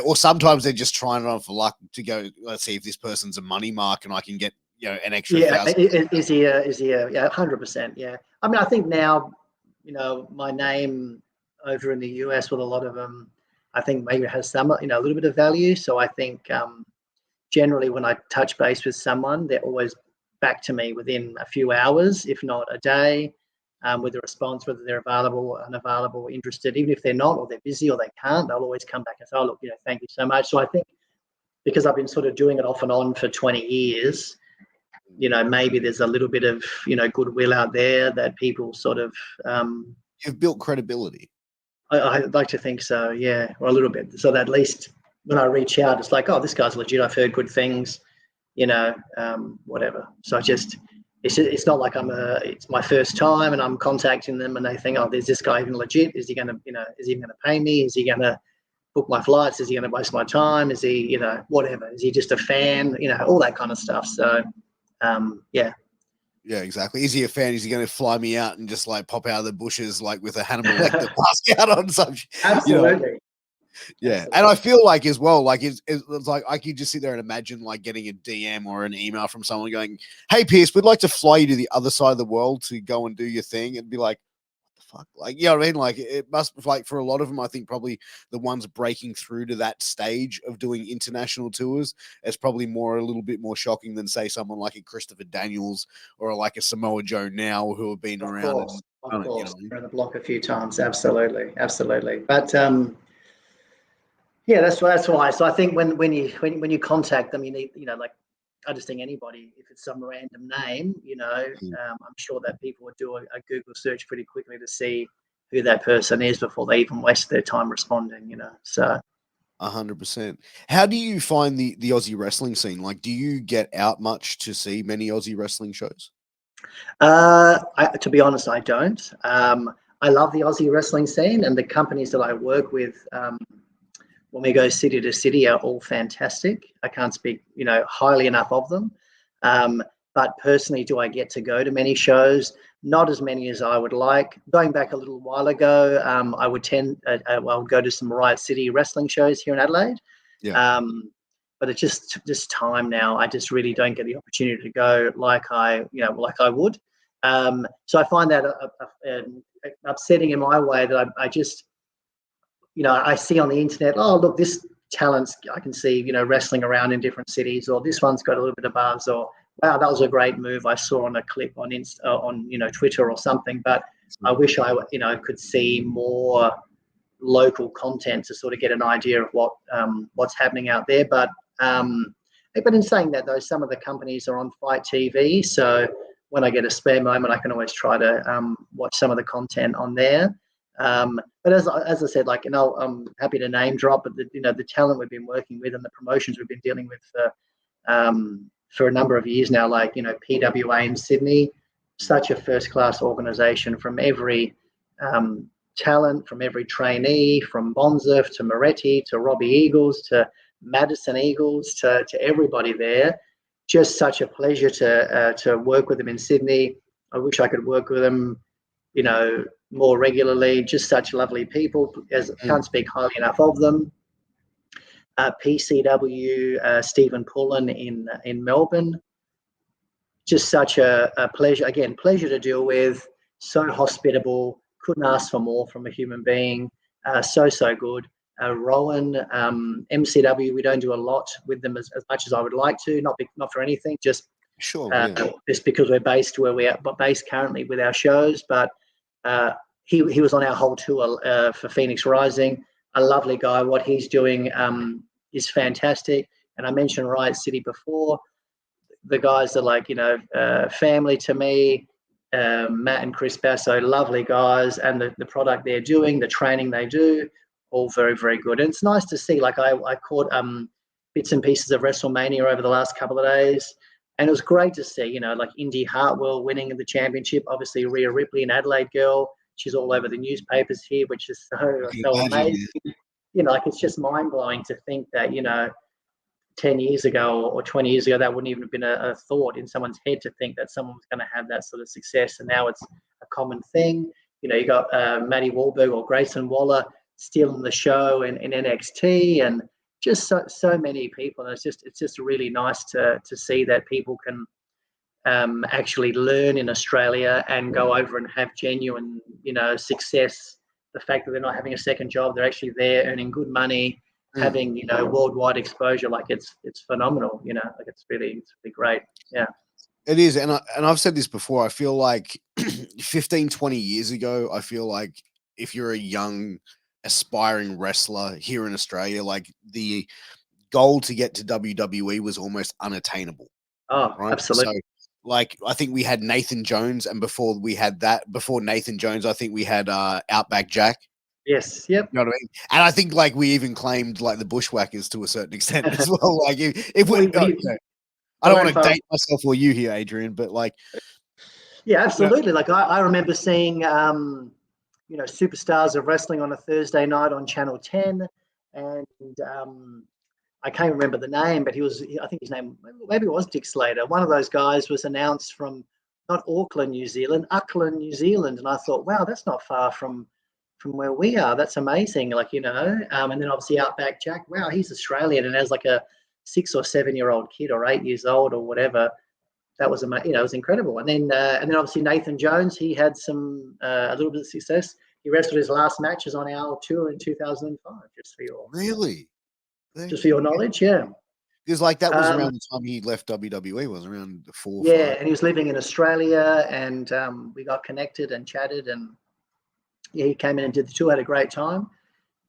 or sometimes they're just trying it on for luck to go, let's see if this person's a money mark and I can get an extra $1,000. Is he 100%? Yeah, I mean, I think now my name over in the US with a lot of them, I think maybe has some a little bit of value. So I think generally when I touch base with someone, they're always back to me within a few hours, if not a day, with a response, whether they're available, unavailable, interested. Even if they're not, or they're busy, or they can't, they'll always come back and say, oh, look, thank you so much. So I think because I've been sort of doing it off and on for 20 years, maybe there's a little bit of, goodwill out there that people sort of... You've built credibility. I'd like to think so, yeah, or a little bit. So that at least when I reach out, it's like, oh, this guy's legit. I've heard good things. Whatever. So it's not like it's my first time and I'm contacting them and they think, oh, there's this guy even legit. Is he going to, is he going to pay me? Is he going to book my flights? Is he going to waste my time? Is he, whatever. Is he just a fan? All that kind of stuff. So, yeah. Yeah, exactly. Is he a fan? Is he going to fly me out and just like pop out of the bushes like with a Hannibal Lecter mask out on some? Absolutely. Yeah, and Absolutely. I feel like as well, like it's like I could just sit there and imagine like getting a DM or an email from someone going, "Hey, Pierce, we'd like to fly you to the other side of the world to go and do your thing," and be like, "What the fuck?" Like, you know what I mean? Like, it must like for a lot of them, I think probably the ones breaking through to that stage of doing international tours, it's probably a little bit more shocking than say someone like a Christopher Daniels or like a Samoa Joe now who have been around and Of done it. You course, know, what I mean? around the block a few times. Absolutely, absolutely. But yeah, that's why. So I think when you contact them, you need, like, I just think anybody, if it's some random name, I'm sure that people would do a Google search pretty quickly to see who that person is before they even waste their time responding. So 100%. How do you find the Aussie wrestling scene? Like, do you get out much to see many Aussie wrestling shows? to be honest, I don't. I love the Aussie wrestling scene, and the companies that I work with. When we go city to city are all fantastic. I can't speak, highly enough of them. Um, but personally, do I get to go to many shows? Not as many as I would like. Going back a little while ago, I would go to some Riot City wrestling shows here in Adelaide. Yeah, But it's just time now. I just really don't get the opportunity to go like I would. So I find that upsetting in my way that I just, I see on the internet, oh, look, this talent's, I can see, wrestling around in different cities, or this one's got a little bit of buzz, or wow, that was a great move I saw on a clip on Twitter or something. But I wish I, could see more local content to sort of get an idea of what's happening out there. But in saying that, though, some of the companies are on Fight TV, so when I get a spare moment, I can always try to watch some of the content on there. But as I said, like, I'm happy to name drop, but the talent we've been working with and the promotions we've been dealing with for a number of years now, like, PWA in Sydney, such a first class organisation from every talent, from every trainee, from Bonzef to Moretti to Robbie Eagles to Madison Eagles to everybody there. Just such a pleasure to work with them in Sydney. I wish I could work with them, more regularly. Just such lovely people. As can't speak highly enough of them. PCW, Stephen Pullen in Melbourne. Just such a pleasure. Again, pleasure to deal with. So hospitable. Couldn't ask for more from a human being. So good. Rowan, MCW, we don't do a lot with them as much as I would like to. Not for anything, just sure. Yeah. just because we're based where we are, but based currently with our shows. But he was on our whole tour for Phoenix Rising. A lovely guy. What he's doing is fantastic. And I mentioned Riot City before. The guys are like, family to me. Matt and Chris Basso, lovely guys, and the product they're doing, the training they do, all very, very good. And it's nice to see. Like, I caught bits and pieces of WrestleMania over the last couple of days, and it was great to see, like Indy Hartwell winning the championship. Obviously, Rhea Ripley, an Adelaide girl, she's all over the newspapers here, which is so Imagine, amazing. Like, it's just mind blowing to think that 10 years ago or 20 years ago, that wouldn't even have been a thought in someone's head to think that someone was going to have that sort of success. And now it's a common thing. You got Maddie Wahlberg or Grayson Waller stealing the show in NXT, and just so many people. And it's just really nice to see that people can actually learn in Australia and go over and have genuine, success. The fact that they're not having a second job, they're actually there earning good money, having worldwide exposure. Like, it's phenomenal. Like, it's really great. Yeah, it is. And I've said this before. I feel like 15, 20 years ago, I feel like if you're a young aspiring wrestler here in Australia, like the goal to get to WWE was almost unattainable. oh, Right. So, absolutely. like, I think we had Nathan Jones, and before Nathan Jones, I think we had Outback Jack. Yes, yep. You know what I mean? And I think, like, we even claimed like the Bushwhackers to a certain extent as well. Like, if we, I don't want to date myself or you here, Adrian, but like, yeah, absolutely. Like, I remember seeing superstars of wrestling on a Thursday night on Channel 10, and I can't remember the name, but I think his name, maybe it was Dick Slater. One of those guys was announced from not Auckland, New Zealand, Auckland, New Zealand. And I thought, wow, that's not far from from where we are. That's amazing. Like, and then obviously Outback Jack, wow, he's Australian and has like a 6 or 7-year-old kid or 8 years old or whatever. That was amazing. It was incredible. And then obviously Nathan Jones, he had a little bit of success. He wrestled his last matches on our tour in 2005. Really? Just for your knowledge, yeah. Because like that was around the time he left WWE, was around 4 or 5. Yeah, and he was living in Australia, and we got connected and chatted, and he came in and did the tour, had a great time.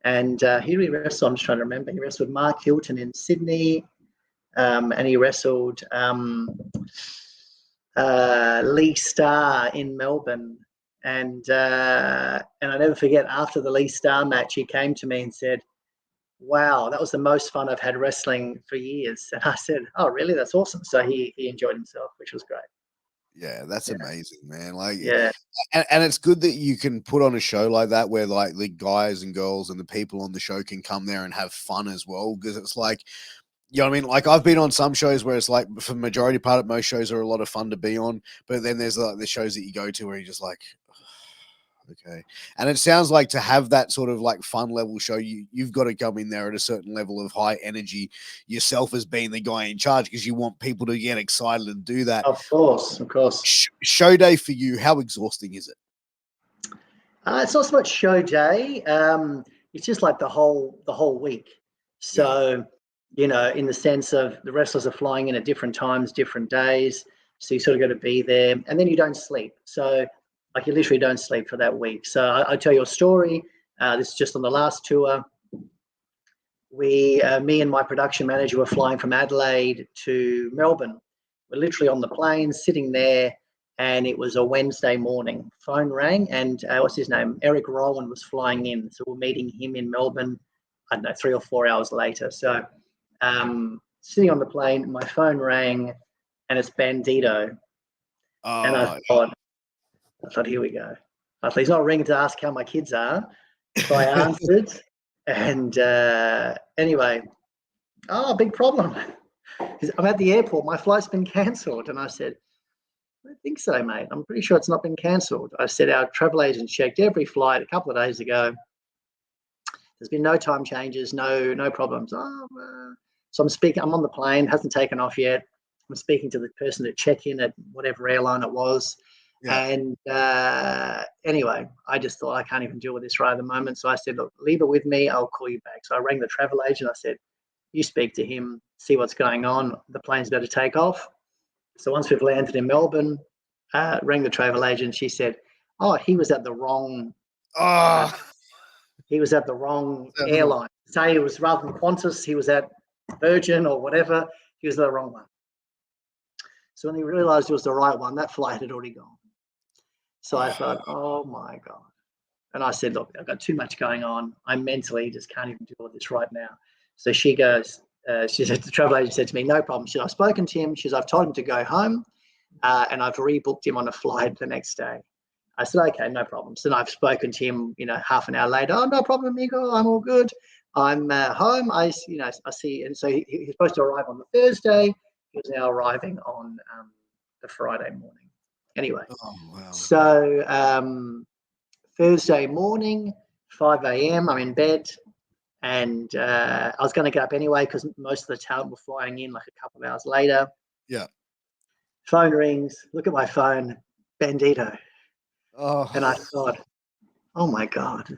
And he wrestled, I'm just trying to remember, he wrestled Mark Hilton in Sydney, and he wrestled Lee Starr in Melbourne. And I never forget, after the Lee Starr match, he came to me and said, wow, that was the most fun I've had wrestling for years. And I said, oh, really? That's awesome. So he enjoyed himself, which was great. Yeah, that's amazing, man. Like, yeah. And it's good that you can put on a show like that where like the guys and girls and the people on the show can come there and have fun as well. Because it's like, you know what I mean? Like I've been on some shows where it's like, for the majority part, most shows are a lot of fun to be on. But then there's like the shows that you go to where you're just like, okay. And it sounds like to have that sort of like fun level show, you've got to come in there at a certain level of high energy yourself as being the guy in charge, because you want people to get excited and do that. Of course. Show day for you, how exhausting is it? It's not so much show day. It's just like the whole week. So, in the sense of the wrestlers are flying in at different times, different days. So you sort of got to be there, and then you don't sleep. So like you literally don't sleep for that week. So I tell you a story. This is just on the last tour. Me and my production manager were flying from Adelaide to Melbourne. We're literally on the plane, sitting there, and it was a Wednesday morning. Phone rang, and what's his name? Eric Rowan was flying in. So we're meeting him in Melbourne, I don't know, 3 or 4 hours later. So sitting on the plane, my phone rang, and it's Bandito. And I thought, here we go. I thought, he's not ringing to ask how my kids are. So I answered, and anyway, big problem. I'm at the airport. My flight's been cancelled. And I said, I don't think so, mate. I'm pretty sure it's not been cancelled. I said, our travel agent checked every flight a couple of days ago. There's been no time changes, no problems. So I'm on the plane, hasn't taken off yet. I'm speaking to the person at check-in at whatever airline it was. Yeah. And anyway, I just thought, I can't even deal with this right at the moment. So I said, look, leave it with me. I'll call you back. So I rang the travel agent. I said, you speak to him, see what's going on. The plane's about to take off. So once we've landed in Melbourne, rang the travel agent. She said, he was at the wrong airline. Say it was, rather than Qantas, he was at Virgin or whatever. He was the wrong one. So when he realized it was the right one, that flight had already gone. So I thought, oh my God. And I said, look, I've got too much going on. I mentally just can't even deal with this right now. So she goes, she said, the travel agent said to me, no problem. She said, I've spoken to him. She said, I've told him to go home, and I've rebooked him on a flight the next day. I said, okay, no problem. So then I've spoken to him, half an hour later. Oh, no problem, amigo. I'm all good. I'm home. I see. And so he's supposed to arrive on the Thursday. He was now arriving on the Friday morning. Anyway, So Thursday morning, 5 a.m., I'm in bed. And I was going to get up anyway because most of the talent were flying in like a couple of hours later. Yeah. Phone rings. Look at my phone. Bandito. Oh. And I thought, oh my God.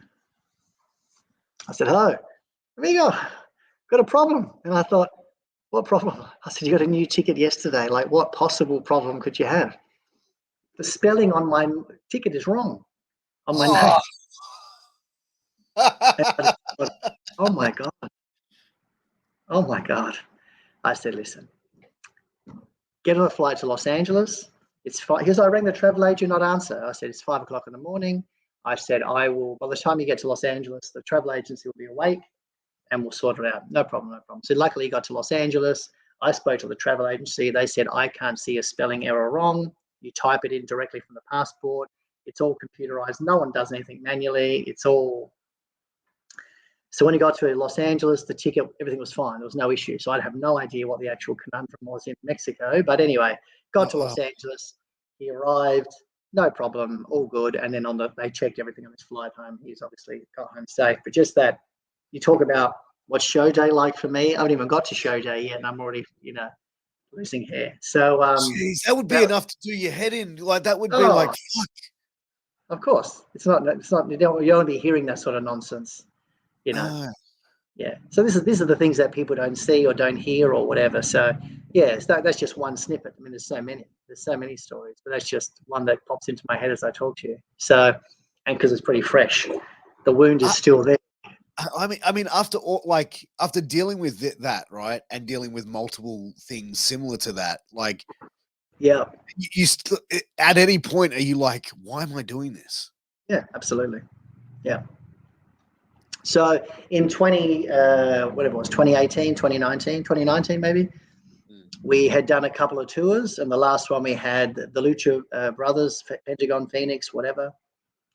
I said, hello, amigo, got a problem. And I thought, what problem? I said, you got a new ticket yesterday. Like, what possible problem could you have? The spelling on my ticket is wrong. On my name. Thought, oh my God. Oh my God. I said, listen, get on a flight to Los Angeles. It's fine. Because I rang the travel agent, not answer. I said, it's 5 o'clock in the morning. I said, I will, by the time you get to Los Angeles, the travel agency will be awake and we'll sort it out. No problem. So luckily he got to Los Angeles. I spoke to the travel agency. They said, I can't see a spelling error wrong. You type it in directly from the passport. It's all computerized. No one does anything manually. It's all. So when he got to Los Angeles, the ticket, everything was fine. There was no issue. So I'd have no idea what the actual conundrum was in Mexico. But anyway, got to Los Angeles. He arrived. no problem, all good. And then they checked everything on his flight home. He's obviously got home safe. But just that, you talk about what's show day like for me. I haven't even got to show day yet, and I'm already, losing hair. So, Jeez, that would be enough to do your head in. Like that would be like, oh, fuck. of course, it's not. You don't want to be hearing that sort of nonsense, you know. Yeah. So these are the things that people don't see or don't hear or whatever. So yeah, that's just one snippet. I mean, there's so many stories, but that's just one that pops into my head as I talk to you. So, and because it's pretty fresh, the wound is still there. I mean, after dealing with that, right, and dealing with multiple things similar to that, like, Yeah. At any point, are you like, why am I doing this? Yeah, absolutely. Yeah. So in 2018, 2019 maybe, we had done a couple of tours, and the last one we had the Lucha Brothers, Pentagon, Phoenix, whatever,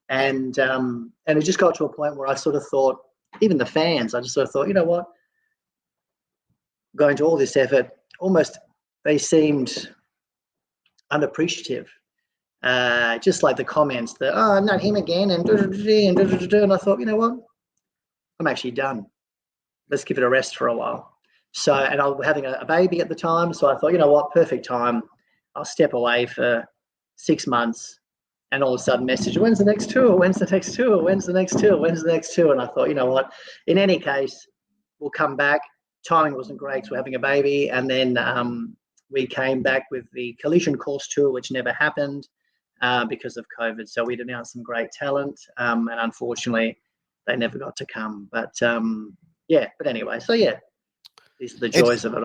and it just got to a point where I sort of thought, even the fans, I just sort of thought, you know what, going to all this effort, almost they seemed unappreciative. Just like the comments that, oh, not him again, and I thought, you know what, I'm actually done. Let's give it a rest for a while. So, and I was having a baby at the time. So I thought, you know what, perfect time. I'll step away for 6 months. And all of a sudden message, when's the next tour? When's the next tour? When's the next tour? When's the next tour? And I thought, you know what, in any case, we'll come back. Timing wasn't great. So we're having a baby. And then we came back with the Collision Course tour, which never happened because of COVID. So we'd announced some great talent. And unfortunately, they never got to come. But yeah, but anyway, so yeah, these are the joys of it.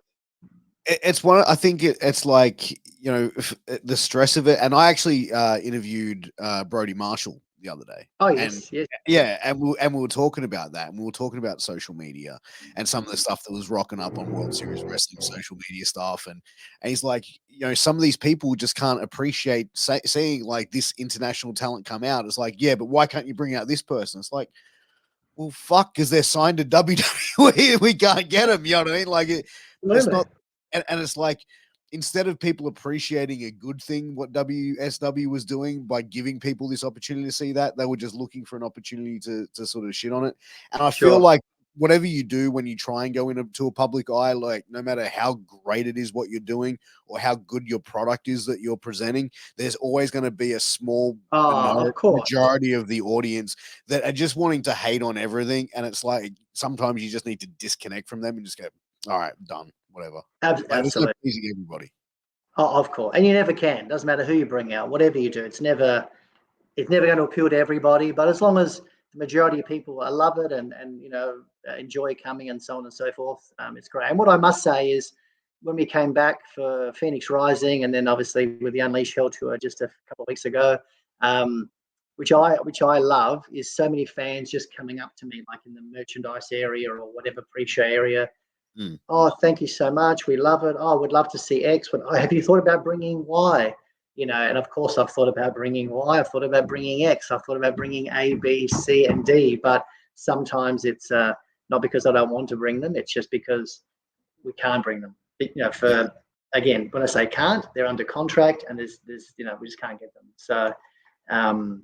It's one. I think it's like, the stress of it. And I actually interviewed Brody Marshall the other day. Oh yes, yes. Yeah, and we were talking about that, and we were talking about social media and some of the stuff that was rocking up on World Series Wrestling social media stuff, and he's like, some of these people just can't appreciate seeing like this international talent come out. It's like, yeah, but why can't you bring out this person? It's like, well, fuck, because they're signed to WWE. We can't get them. You know what I mean? Like, it's not, and it's like, instead of people appreciating a good thing, what WSW was doing by giving people this opportunity to see that, they were just looking for an opportunity to sort of shit on it. And I feel like whatever you do when you try and go into a public eye, like no matter how great it is what you're doing or how good your product is that you're presenting, there's always going to be a small majority of the audience that are just wanting to hate on everything. And it's like, sometimes you just need to disconnect from them and just go, all right, done, whatever. Absolutely. Like, pleasing everybody. Oh, of course. And you never can. Doesn't matter who you bring out, whatever you do, it's never going to appeal to everybody. But as long as the majority of people love it and enjoy coming and so on and so forth, it's great. And what I must say is, when we came back for Phoenix Rising, and then obviously with the Unleash Hell tour just a couple of weeks ago, which I love, is so many fans just coming up to me, like in the merchandise area or whatever pre-show area. Oh, thank you so much. We love it. Oh, I would love to see X. But have you thought about bringing Y? And of course I've thought about bringing Y. I've thought about bringing X. I've thought about bringing A, B, C, and D. But sometimes it's not because I don't want to bring them. It's just because we can't bring them. Again, when I say can't, they're under contract, and there's we just can't get them. So, some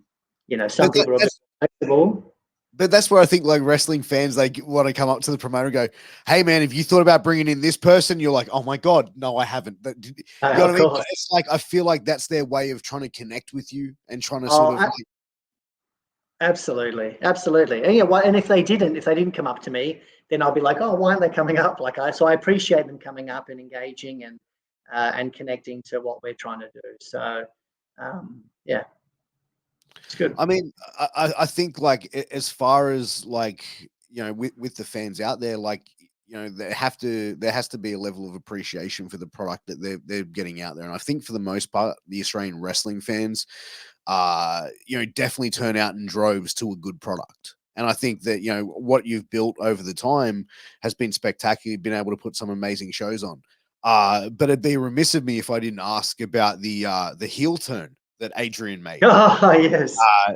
people are a bit flexible. But that's where I think like wrestling fans, they want to come up to the promoter and go, hey man, if you thought about bringing in this person, you're like, oh my God, no, I haven't. You know what I mean? It's like, I feel like that's their way of trying to connect with you and trying to sort of. Absolutely. And if they didn't come up to me, then I'll be like, oh, why aren't they coming up? So I appreciate them coming up and engaging and connecting to what we're trying to do. So, yeah. It's good. I mean, I think like, as far as like, with the fans out there, like, there has to be a level of appreciation for the product that they're getting out there. And I think for the most part, the Australian wrestling fans, definitely turn out in droves to a good product. And I think that, what you've built over the time has been spectacular. You've been able to put some amazing shows on. But it'd be remiss of me if I didn't ask about the heel turn that Adrian made. Oh yes.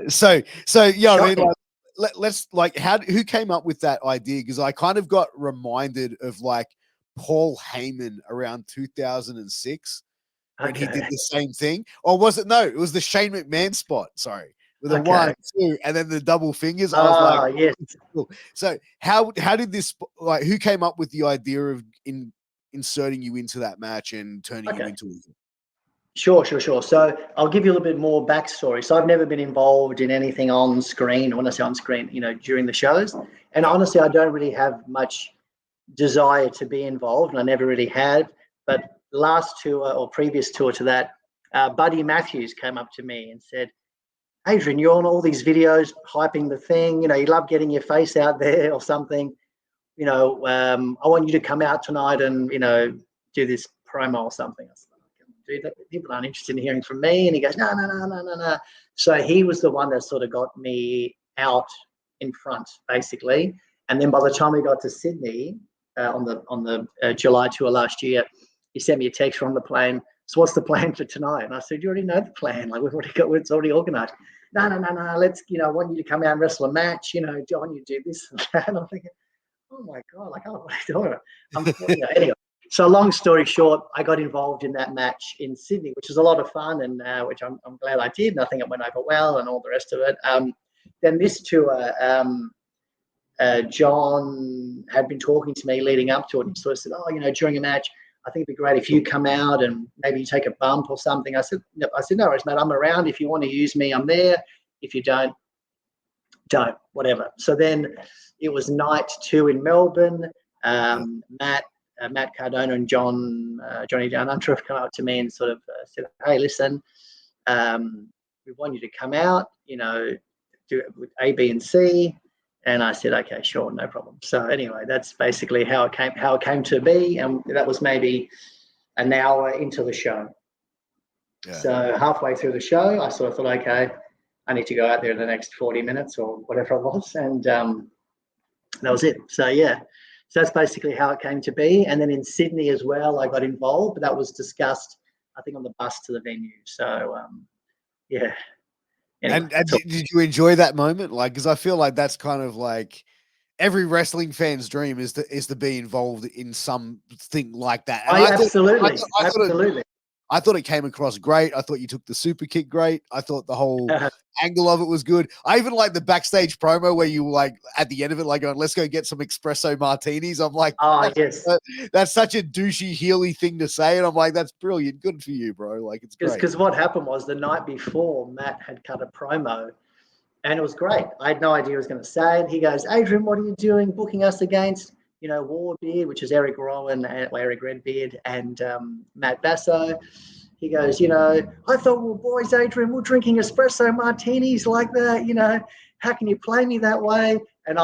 So yeah, I mean, like, let's like, who came up with that idea? Because I kind of got reminded of like Paul Heyman around 2006. when he did Okay. the same thing? Or was it no? It was the Shane McMahon spot. Sorry, with a Okay. 1, 2, and then the double fingers. I was like, Ah, yes. cool. So how did this like? Who came up with the idea of inserting you into that match and turning you Okay. into it? Sure. So I'll give you a little bit more backstory. So I've never been involved in anything on screen. When I say on screen, during the shows. And Yeah. honestly, I don't really have much desire to be involved, and I never really had. But last tour or previous tour to that, Buddy Matthews came up to me and said, Adrian, you're on all these videos hyping the thing. You love getting your face out there or something. I want you to come out tonight and, do this promo or something. I said, dude, people aren't interested in hearing from me. And he goes, no. So he was the one that sort of got me out in front, basically. And then by the time we got to Sydney on the July tour last year, he sent me a text from the plane. So what's the plan for tonight? And I said, you already know the plan. Like, we've already got, it's already organized. No. Let's, I want you to come out and wrestle a match. I want you to do this and that. And I'm thinking, oh my God, like, what are you doing? Anyway. So long story short, I got involved in that match in Sydney, which was a lot of fun, and which I'm glad I did. And I think it went over well and all the rest of it. Then this tour, John had been talking to me leading up to it, and he sort of said, during a match, I think it'd be great if you come out and maybe you take a bump or something. I said, no worries, mate. I'm around. If you want to use me, I'm there. If you don't, whatever. So then it was night 2 in Melbourne. Matt Cardona and Johnny Down Under have come up to me and sort of said, hey, listen, we want you to come out, do it with A, B, and C. And I said, okay, sure, no problem. So anyway, that's basically how it came to be. And that was maybe an hour into the show. Yeah. So halfway through the show, I sort of thought, okay, I need to go out there in the next 40 minutes or whatever it was. And that was it. So, yeah. So that's basically how it came to be. And then in Sydney as well, I got involved, but that was discussed, I think, on the bus to the venue. So, yeah. Anyway, and did you enjoy that moment? Like, because I feel like that's kind of like every wrestling fan's dream is to be involved in something like that. And Absolutely. I thought it came across great. I thought you took the super kick great. I thought the whole angle of it was good. I even like the backstage promo where you like at the end of it, like going, let's go get some espresso martinis. I'm like, yes. That's such a douchey, heely thing to say. And I'm like, that's brilliant. Good for you, bro. Like, it's great. Because what happened was the night before, Matt had cut a promo and it was great. I had no idea what he was going to say. And he goes, Adrian, what are you doing booking us against, Warbeard, which is Eric Rowan, Eric Redbeard, and Matt Basso. He goes, I thought, well, boys, Adrian, we're drinking espresso martinis like that. How can you play me that way? And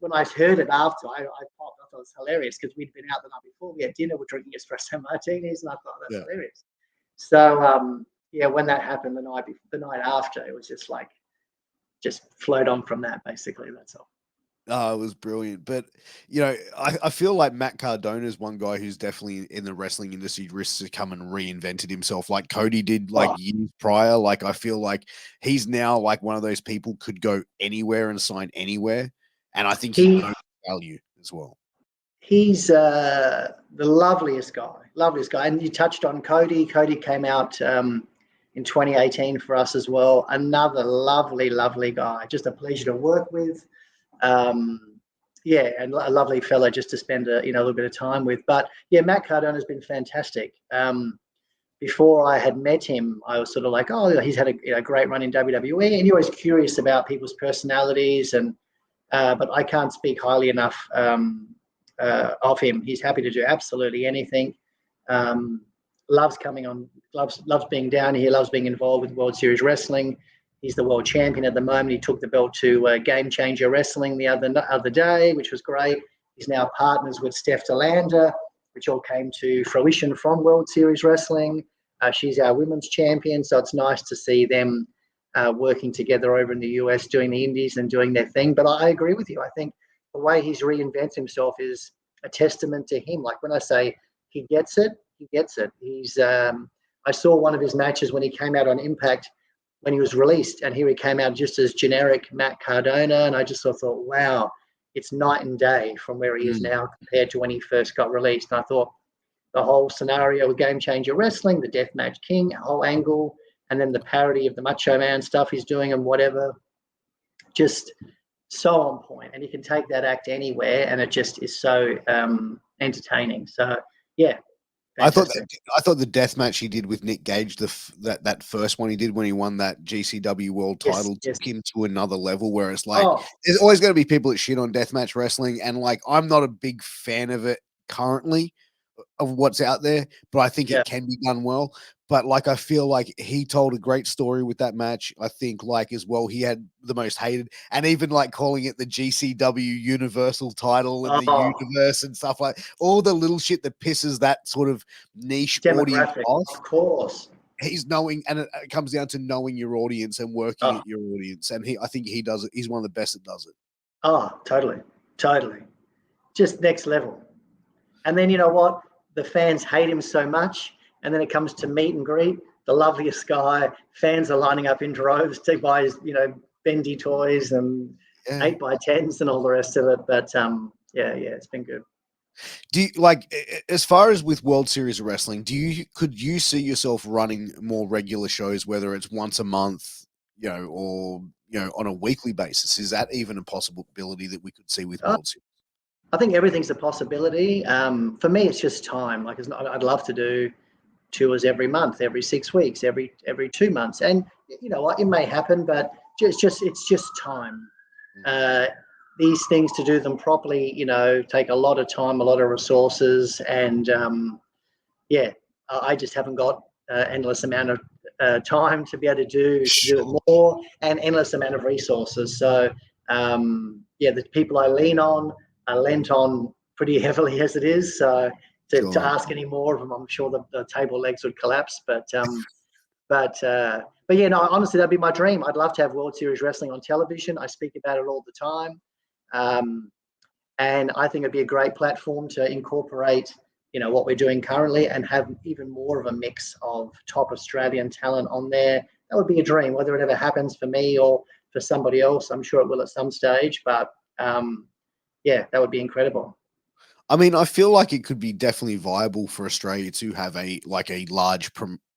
when I heard it after, I popped. I thought it was hilarious because we'd been out the night before. We had dinner, we're drinking espresso martinis, and I thought that's hilarious. So, when that happened the night after, it was just flowed on from that, basically. That's all. Oh, it was brilliant. But, I feel like Matt Cardona is one guy who's definitely in the wrestling industry risks to come and reinvented himself like Cody did years prior. Like, I feel like he's now like one of those people could go anywhere and sign anywhere. And I think he knows value as well. He's the loveliest guy. And you touched on Cody. Cody came out in 2018 for us as well. Another lovely, lovely guy. Just a pleasure to work with. And a lovely fella just to spend a little bit of time with. But Matt Cardona has been fantastic. Before I had met him, I was sort of like, he's had a great run in WWE, and you're always curious about people's personalities, and but I can't speak highly enough of him. He's happy to do absolutely anything. Loves coming on, loves being down here, loves being involved with World Series Wrestling. He's the world champion at the moment. He took the belt to Game Changer Wrestling the other day, which was great. He's now partners with Steph DeLander, which all came to fruition from World Series Wrestling. She's our women's champion, so it's nice to see them working together over in the US, doing the indies and doing their thing. But I agree with you. I think the way he's reinvented himself is a testament to him. Like when I say he gets it, he gets it. He's I saw one of his matches when he came out on Impact when he was released, and here he came out just as generic Matt Cardona, and I just sort of thought, wow, it's night and day from where he is now compared to when he first got released. And I thought the whole scenario with Game Changer Wrestling, the Deathmatch King, whole angle, and then the parody of the Macho Man stuff he's doing and whatever. Just so on point, and you can take that act anywhere, and it just is so entertaining. So yeah, fantastic. I thought the death match he did with Nick Gage, that first one he did when he won that GCW world title, took him to another level where it's like there's always going to be people that shit on deathmatch wrestling, and like I'm not a big fan of it currently, of what's out there, but I think it can be done well. But like I feel like he told a great story with that match. I think like as well he had the most hated, and even like calling it the GCW Universal title and the universe and stuff, like all the little shit that pisses that sort of niche audience off. Of course. He's knowing, and it comes down to knowing your audience and working at your audience. And I think he does it. He's one of the best that does it. Oh, totally. Just next level. And then you know what? The fans hate him so much. And then it comes to meet and greet, the loveliest guy. Fans are lining up in droves to buy his, bendy toys and 8x10s and all the rest of it. But it's been good. Do you, like, as far as with World Series of Wrestling, could you see yourself running more regular shows, whether it's once a month, or on a weekly basis? Is that even a possibility that we could see with World Series? I think everything's a possibility. For me, it's just time. Like, I'd love to do tours every month, every 6 weeks, every 2 months, and you know what, it may happen, but it's just time. These things, to do them properly, take a lot of time, a lot of resources, and I just haven't got endless amount of time to be able to do it more, and endless amount of resources. So the people I lean on are lent on pretty heavily as it is. So to ask any more of them, I'm sure the table legs would collapse. But honestly, that'd be my dream. I'd love to have World Series Wrestling on television. I speak about it all the time, and I think it'd be a great platform to incorporate, what we're doing currently, and have even more of a mix of top Australian talent on there. That would be a dream. Whether it ever happens for me or for somebody else, I'm sure it will at some stage. But that would be incredible. I mean, I feel like it could be definitely viable for Australia to have a large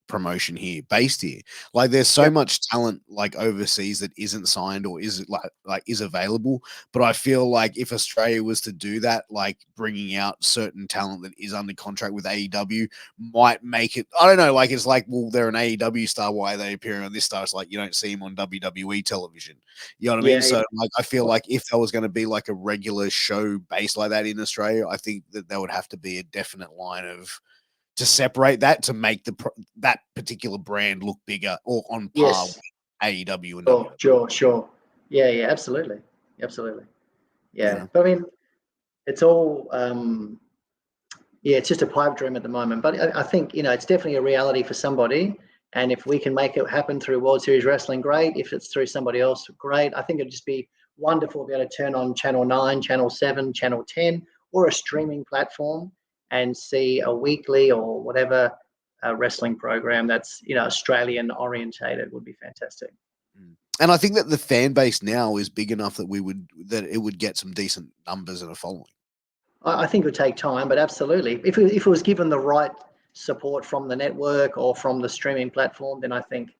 promotion here, based here. Like, there's so much talent like overseas that isn't signed or is is available. But I feel like if Australia was to do that, like bringing out certain talent that is under contract with AEW might make it. I don't know. Like, it's like, well, they're an AEW star. Why are they appearing on this star? It's like you don't see them on WWE television. You know what I mean? So like, I feel like if there was going to be like a regular show based like that in Australia, I think that there would have to be a definite line of, to separate that, to make that particular brand look bigger or on par with AEW and WWE. Sure. Yeah, absolutely. Yeah. But I mean, it's all, it's just a pipe dream at the moment. But I think, it's definitely a reality for somebody. And if we can make it happen through World Series Wrestling, great. If it's through somebody else, great. I think it'd just be wonderful to be able to turn on Channel 9, Channel 7, Channel 10, or a streaming platform and see a weekly or whatever wrestling program that's Australian orientated. Would be fantastic. And I think that the fan base now is big enough that it would get some decent numbers and a following. I think it would take time, but absolutely, if it was given the right support from the network or from the streaming platform, then I think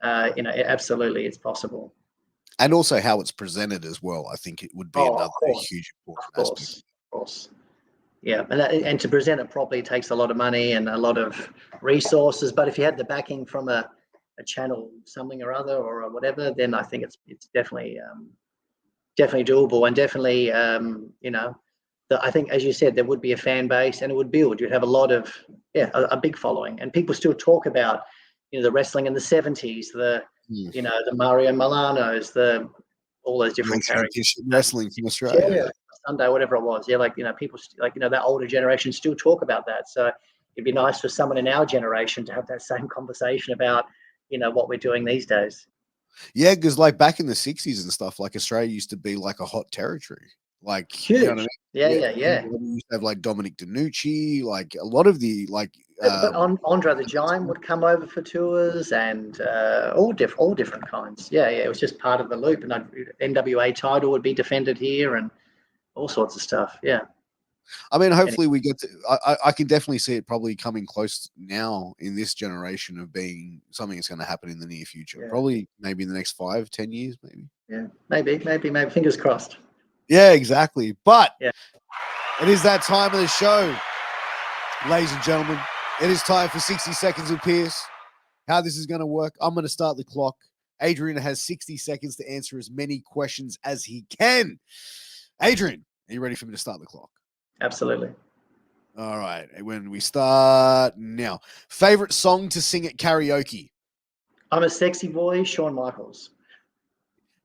absolutely it's possible. And also how it's presented as well. I think it would be another huge important aspect. Of course. Yeah, and to present it properly takes a lot of money and a lot of resources. But if you had the backing from a channel, something or other, or whatever, then I think it's definitely doable, and definitely I think, as you said, there would be a fan base, and it would build. You'd have a lot of a big following, and people still talk about the wrestling in the 70s, the Mario Milanos, all those different characters, wrestling from Australia. Sunday, whatever it was. People that older generation still talk about that. So it'd be nice for someone in our generation to have that same conversation about, what we're doing these days. Yeah, because like back in the 60s and stuff, like Australia used to be like a hot territory. Like, huge. You know what I mean? Yeah. We used to have like Dominic DeNucci, like a lot of the but Andre the Giant would come over for tours, and all different kinds. Yeah. It was just part of the loop, and NWA title would be defended here, and all sorts of stuff. Yeah. I mean, hopefully we get to. I can definitely see it probably coming close now in this generation of being something that's going to happen in the near future. Yeah. Probably maybe in the next 5-10 years, maybe. Yeah, maybe. Fingers crossed. Yeah, exactly. But Yeah. it is that time of the show, ladies and gentlemen. It is time for 60 seconds with Piers. How this is going to work, I'm going to start the clock. Adrian has 60 seconds to answer as many questions as he can. Adrian, are you ready for me to start the clock? Absolutely. All right. When we start now. Favorite song to sing at karaoke? I'm a Sexy Boy, Shawn Michaels.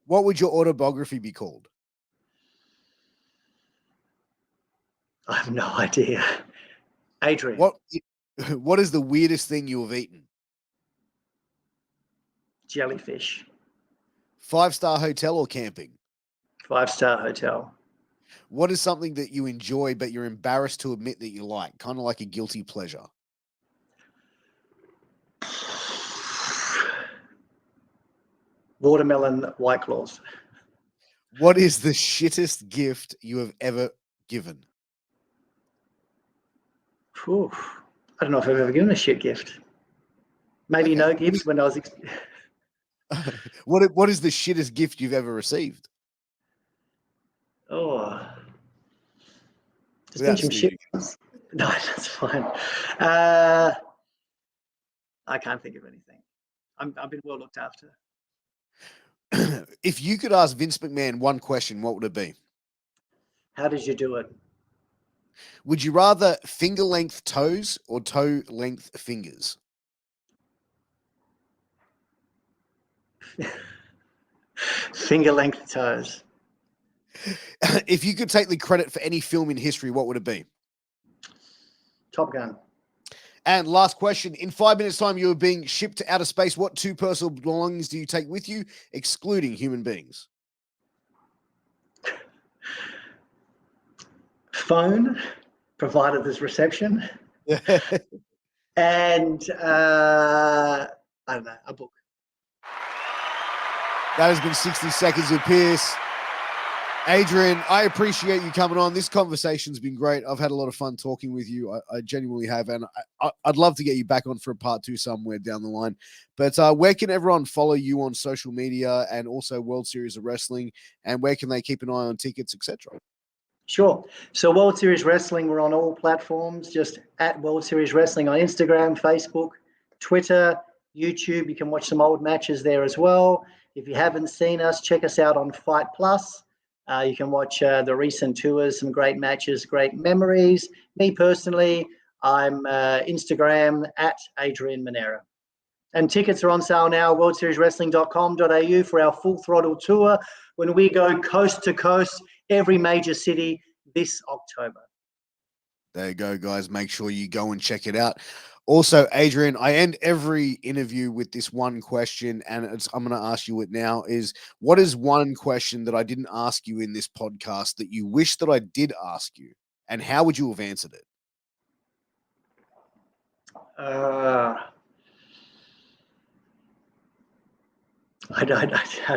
What would your autobiography be called? I have no idea. Adrian. What is the weirdest thing you have eaten? Jellyfish. 5-star hotel or camping? 5-star hotel. What is something that you enjoy but you're embarrassed to admit that you like? Kind of like a guilty pleasure. Watermelon White Claws. What is the shittest gift you have ever given? Whew. I don't know if I've ever given a shit gift. Maybe no gift when I was. What is the shittest gift you've ever received? Oh. Just Without think some shit. sneezing. No, that's fine. I can't think of anything. I've been well looked after. If you could ask Vince McMahon one question, what would it be? How did you do it? Would you rather finger length toes or toe length fingers? Finger length toes. If you could take the credit for any film in history, what would it be? Top Gun. And last question. In 5 minutes' time, you are being shipped to outer space. What 2 personal belongings do you take with you, excluding human beings? Phone, provided there's reception. And I don't know, a book. That has been 60 seconds with Piers. Adrian, I appreciate you coming on. This conversation's been great. I've had a lot of fun talking with you. I genuinely have. And I'd love to get you back on for a part 2 somewhere down the line. But where can everyone follow you on social media and also World Series of Wrestling? And where can they keep an eye on tickets, etc.? Sure. So World Series Wrestling, we're on all platforms, just at World Series Wrestling on Instagram, Facebook, Twitter, YouTube. You can watch some old matches there as well. If you haven't seen us, check us out on Fight Plus. You can watch the recent tours, some great matches, great memories. Me personally, I'm Instagram at Adrian Manera. And tickets are on sale now, worldserieswrestling.com.au for our full throttle tour when we go coast to coast, every major city this October. There you go, guys. Make sure you go and check it out. Also, Adrian, I end every interview with this one question, and I'm going to ask you it now, is what is one question that I didn't ask you in this podcast that you wish that I did ask you, and how would you have answered it? I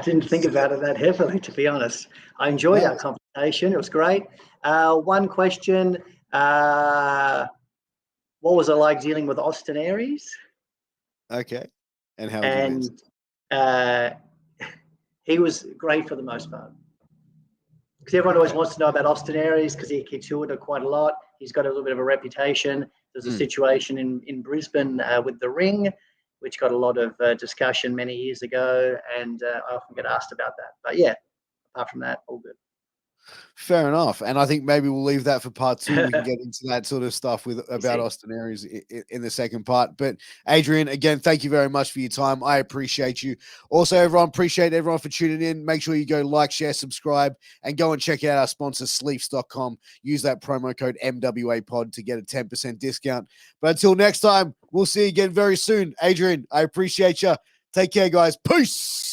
didn't think about it that heavily, to be honest. I enjoyed our conversation. It was great. One question, what was it like dealing with Austin Aries? Okay. And how would you answer? He was great for the most part. Because everyone always wants to know about Austin Aries because he kicks Hooter quite a lot. He's got a little bit of a reputation. There's a situation in Brisbane with the ring, which got a lot of discussion many years ago, and I often get asked about that. But yeah, apart from that, all good. Fair enough. And I think maybe we'll leave that for part 2. We can get into that sort of stuff about Austin Aries in the second part. But Adrian, again, thank you very much for your time. I appreciate you. Also, everyone, appreciate everyone for tuning in. Make sure you go like, share, subscribe, and go and check out our sponsor, sleeps.com. Use that promo code MWAPOD to get a 10% discount. But until next time, we'll see you again very soon. Adrian, I appreciate you. Take care, guys. Peace.